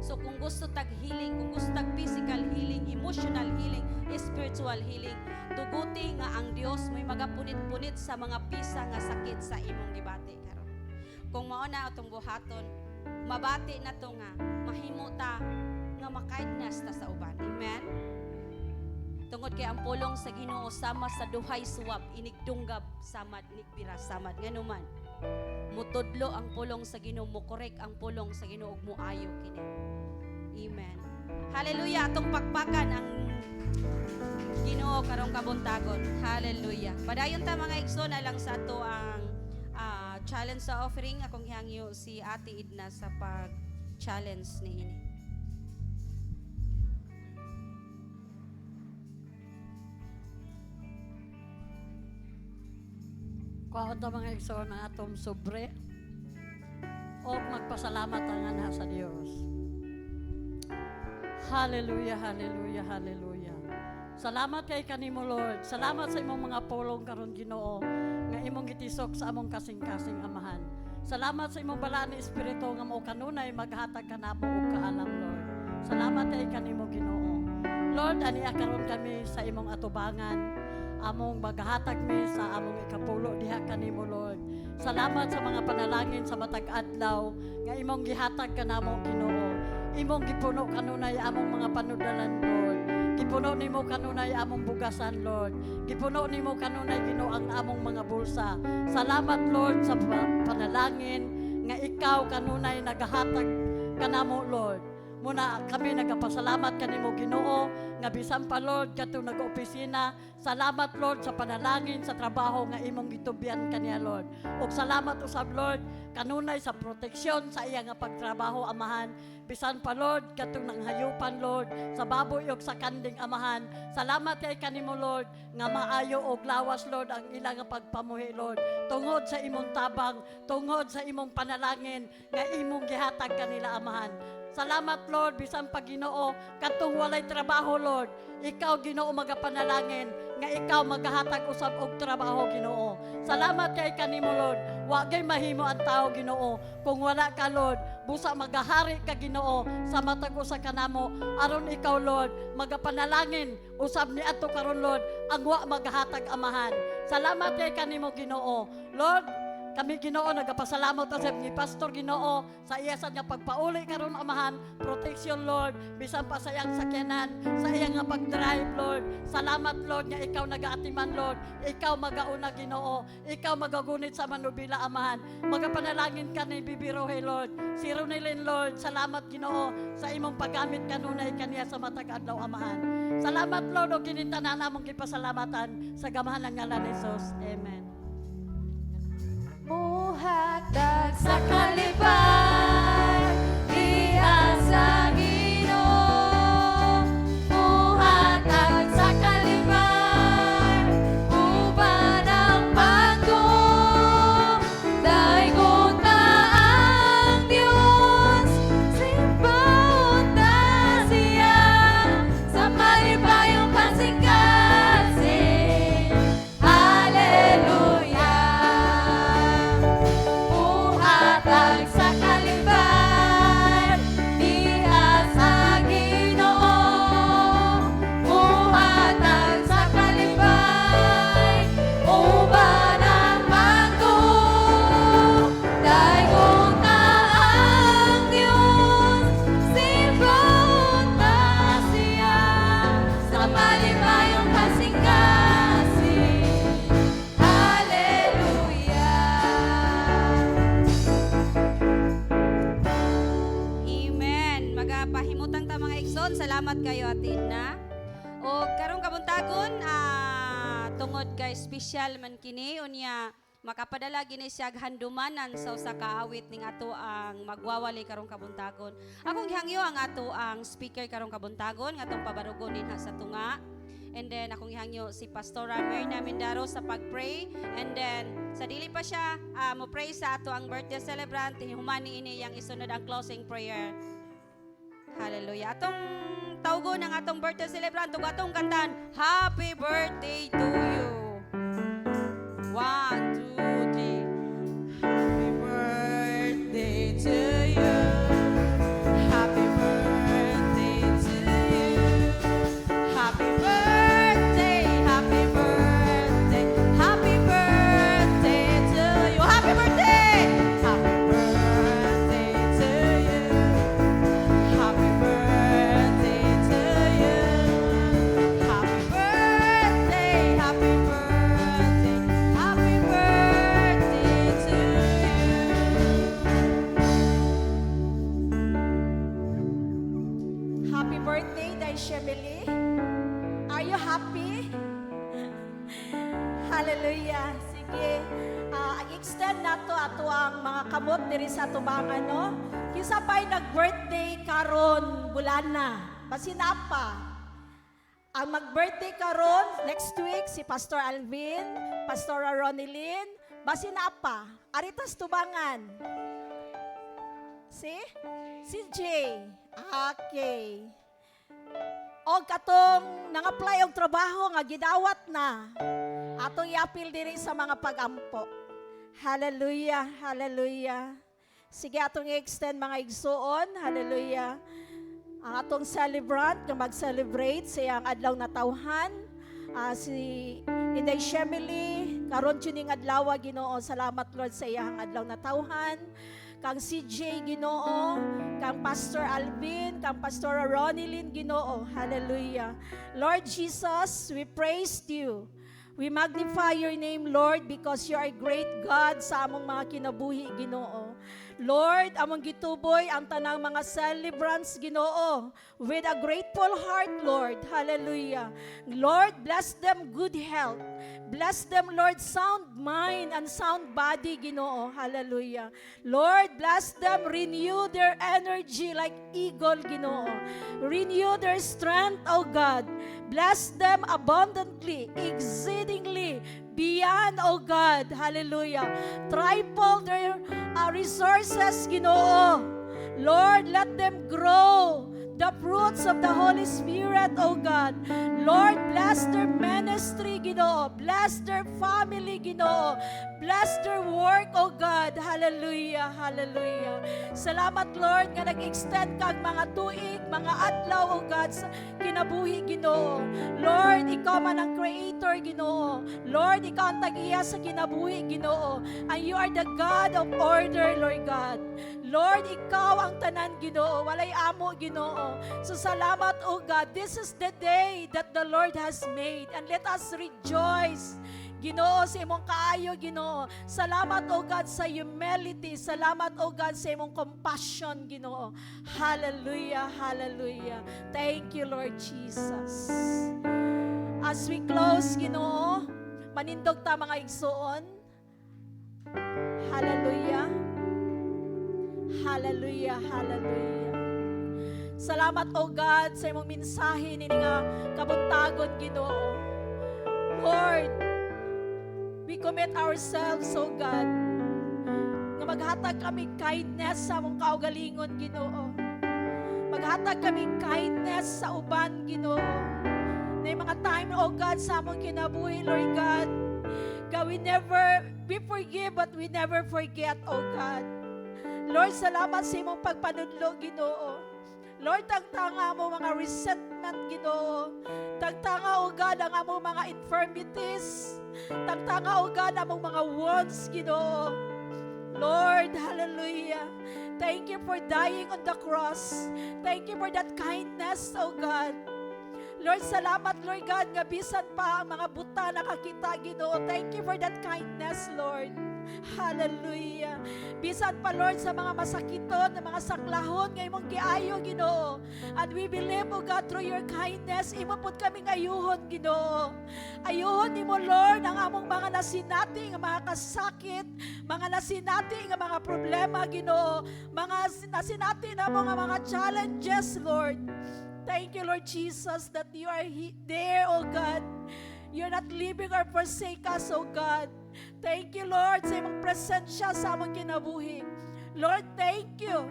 So kung gusto tag healing, kung gusto tag physical healing, emotional healing, spiritual healing, tuguti nga ang Dios may magapunit-punit sa mga pisa nga sakit sa imong gibati karon. Kung mao na atong buhaton, mabati na to nga mahimo ta nga makaidnas ta sa uban. Amen. Tungod kay ang pulong sa Ginoo sama sa duhay suwab inigdunggab samad nigbira samad nganuman. Mutudlo ang pulong sa Ginoo, mo correct ang pulong sa Ginoo ug moayo kini. Amen. Hallelujah. Atong pakpakan ang Ginoo karong kabuntagon. Hallelujah. Padayon ta mga igsoon na lang sa ato ang challenge sa offering. Akong ihangyo si Ate Idna sa pag-challenge niini. Kuhaon ta mga igsoon ang atong sobre o magpasalamat ang ana sa Dios. Hallelujah, hallelujah, hallelujah. Salamat kay kanimo Lord. Salamat sa imong mga pulong karon Ginoo nga imong gitisok sa among kasing-kasing amahan. Salamat sa imong bala ni Espiritu nga mao kanunay maghatag kanamo og kaalam Lord. Salamat kay kanimo Ginoo. Lord, ani karon kami sa imong atubangan. Among maghatag mi sa among ikapulo diha kanimo Lord. Salamat sa mga panalangin sa matag adlaw nga imong gihatag kanamo Ginoo. Imong gipuno kanunay among mga panudalan Lord. Gipuno nimo kanunay among bugasan Lord. Gipuno nimo kanunay Ginoo ang among mga bulsa. Salamat Lord sa panalangin nga ikaw kanunay nagahatag kanamo Lord. Muna kami nagapasalamat kanimo Ginoo nga bisan pa Lord katong nag-opisina. Salamat Lord sa panalangin sa trabaho nga imong gitubyan kaniya Lord. Ug salamat usab Lord kanunay sa proteksyon sa iya nga pagtrabaho amahan. Bisan pa Lord katong nanghayupan Lord sa baboy ug sa kanding amahan. Salamat kay kanimo Lord nga maayo og lawas Lord ang ilang nga pagpamuhi Lord. Tungod sa imong tabang, tungod sa imong panalangin nga imong gihatag kanila amahan. Salamat Lord bisan pa Ginoo katong walay trabaho Lord. Ikaw Ginoo magapanalangin nga ikaw maghahatag usab og trabaho Ginoo. Salamat kay kanimo Lord. Wa gay mahimo ang tao Ginoo kung wala ka Lord. Busa magahari ka Ginoo sa matag usa kanamo aron ikaw Lord magapanalangin usab ni adto karon Lord ang wa maghahatag amahan. Salamat kay kanimo Ginoo. Lord, kami Ginoo nagapasalamat sa ni Pastor Ginoo sa iya sad nga pagpauli karon amahan, protection Lord, bisan pa sa iyang sakyanan, sa iyang nga pag-drive Lord. Salamat Lord nga ikaw nagaatiman Lord, ikaw magauna Ginoo, ikaw magagunit sa manubila amahan. Magapanalangin ka ni Bibirohe Lord. Si Ronelyn Lord, salamat Ginoo sa imong paggamit kanunay kaniya sa matag adlaw amahan. Salamat Lord og ginintanan namong gipasalamatan sa gamahan ng ngalan ni Jesus. Amen. Muhatag sa kalipay, diha sa Ginoo. Muhatag sa kalipay, uban ang pagko. Daygon ta ang Dios, simbaon ta siya sa malipayong kasing-kasing. Hallelujah. Muhatag sa kalipay, diha sa Ginoo. Muhatag sa kalipay, uban ang pagko. Daygon ta ang Dios, simbaon ta siya sa malipayong kasing-kasing. Amen. Magapahimutang ta mga igsoon. Salamat kayo atid na. O karong kabuntagon tungod kay special man kini unya makapadala gini siya handumanan sa usa ka awit ning ato ang magwawali karong kabuntagon. Akong gihangyo ang ato ang speaker karong kabuntagon nga atong pabarugon dinha sa tunga. And then akong ihangyo si Pastora Myrna Mindaro sa pag-pray. And then sa dili pa siya mo pray sa ato ang birthday celebrant, humani ini yang isunod ang closing prayer. Hallelujah. Atong tawgo ng atong birthday celebrant ug atong kantan, Happy birthday to you. 1, 2, 3. Happy birthday to you. Happy birthday to you. Happy birthday, happy birthday, happy birthday to you. Happy birthday! Happy birthday to you. Happy birthday to you. Happy birthday, happy birthday, happy birthday to you. Happy birthday, Daishemili. Are you happy? Hallelujah. Sige. Extend nato ato ang mga kamot diri sa tubangan, no? Kisa pa'y nag-birthday karon bulana. Basina pa. Ang mag-birthday karon next week si Pastor Alvin, Pastora Ronelyn, basina pa. Aritas tubangan. Si Jay. Okay. O katong nang-apply og trabaho nga gidawat na. Atong iapil diri sa mga pagampo. Hallelujah, hallelujah. Sige atong i-extend mga igsuon. Hallelujah. Ang atong celebrant nga mag-celebrate sa iyang adlaw na tawhan. Si Inday Shemily, karon tuning adlaw Ginoo. Salamat Lord sa iyang adlaw na tawhan. Kang CJ Ginoo, kang Pastor Alvin, kang Pastora Ronelyn Ginoo. Hallelujah. Lord Jesus, we praise you. We magnify your name, Lord, because you are a great God sa among mga kinabuhi, Ginoo. Lord, among gituboy ang tanang mga celebrants, Ginoo, with a grateful heart, Lord. Hallelujah. Lord, bless them good health. Bless them, Lord, sound mind and sound body, Ginoo. Hallelujah. Lord, bless them, renew their energy like eagle, Ginoo. Renew their strength, O God. Bless them abundantly, exceedingly, beyond, O God. Hallelujah. Triple their resources, Ginoo. Lord, let them grow the fruits of the Holy Spirit, O God. Lord, bless their ministry, Ginoo. Bless their family, Ginoo. Bless their work, O God. Hallelujah, hallelujah. Salamat, Lord, nga nag-extend kag mga tuig, mga adlaw, O God, sa kinabuhi, Ginoo. Lord, ikaw man ang creator, Ginoo. Lord, ikaw ang tag-iya sa kinabuhi, Ginoo. And you are the God of order, Lord God. Lord, ikaw ang tanan, Ginoo. Walay amo, Ginoo. So salamat, O God. This is the day that the Lord has made. And let us rejoice, Ginoo, sa imong kaayo, Ginoo. Salamat, O God, sa humility. Salamat, O God, sa imong compassion, Ginoo. Hallelujah, hallelujah. Thank you, Lord Jesus. As we close, Ginoo, manindog ta mga igsoon. Hallelujah. Hallelujah, hallelujah. Salamat, O God, sa imong mensahe ni nga kabuntagon, Ginoo. Lord, we commit ourselves, O God, nga maghatag kami kindness sa among kaugalingon, Ginoo. Maghatag kami kindness sa uban, Ginoo. Na yung mga time, O God, sa among kinabuhi, Lord God. God, we forgive but we never forget, O God. Lord, salamat sa imong pagpanudlo, Ginoo. Lord, tagtanga mo mga resentment, Ginoo. Tagtanga, O God, ang among mga infirmities. Tagtanga, O God, ang among mga wounds, Ginoo. Lord, hallelujah. Thank you for dying on the cross. Thank you for that kindness, O God. Lord, salamat, Lord God, nga bisan pa ang mga buta nakakita, Ginoo. Thank you for that kindness, Lord. Hallelujah. Bisan pa, Lord, sa mga masakiton, na mga saklahon, nga imong giayo, Ginoo. And we believe, O God, through your kindness, imo pud kaming ayuhon, Ginoo. Ayuhon nimo, Lord, ang among mga nasinati, nga mga kasakit, mga nasinati, nga mga problema, Ginoo. Mga nasinati na mga challenges, Lord. Thank you, Lord Jesus, that you are there, O God. You're not leaving or forsake us, O God. Thank you, Lord, sa imong presensya sa among kinabuhi. Lord, thank you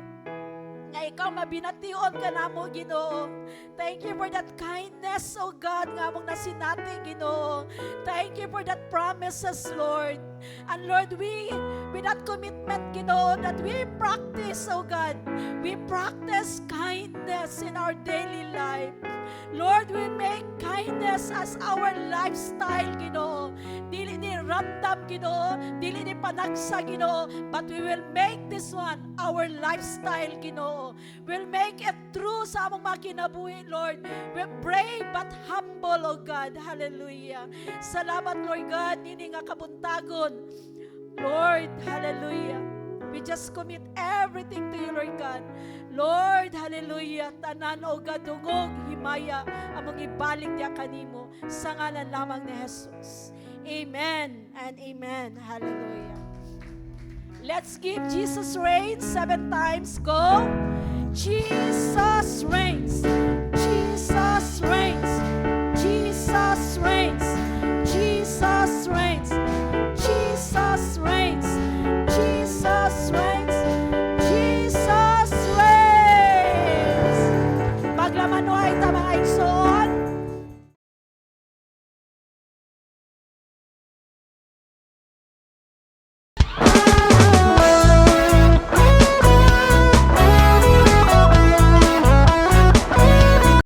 nga ikaw mabination ka namo, Ginoo. Thank you for that kindness, O God, nga among nasinati, Ginoo. Thank you for that promises, Lord. And Lord, with that commitment, Ginoo, that we practice, O God, we practice kindness in our daily life. Lord, we make kindness as our lifestyle, Ginoo. Dili ni random, Ginoo. Dili ni panagsa, Ginoo. But we will make this one our lifestyle, Ginoo. We'll make it true sa among mga kinabuhi, Lord. We're brave but humble, O God. Hallelujah. Salamat, Lord God, nini nga kabuntagon. Lord, hallelujah. We just commit everything to you, Lord God. Lord, hallelujah. Tanan, O God, dugog, himaya, among ibalik niya kanimo sa ngalan lamang ni Jesus. Amen and amen. Hallelujah. Let's give Jesus reigns 7 times. Go. Jesus reigns. Jesus reigns.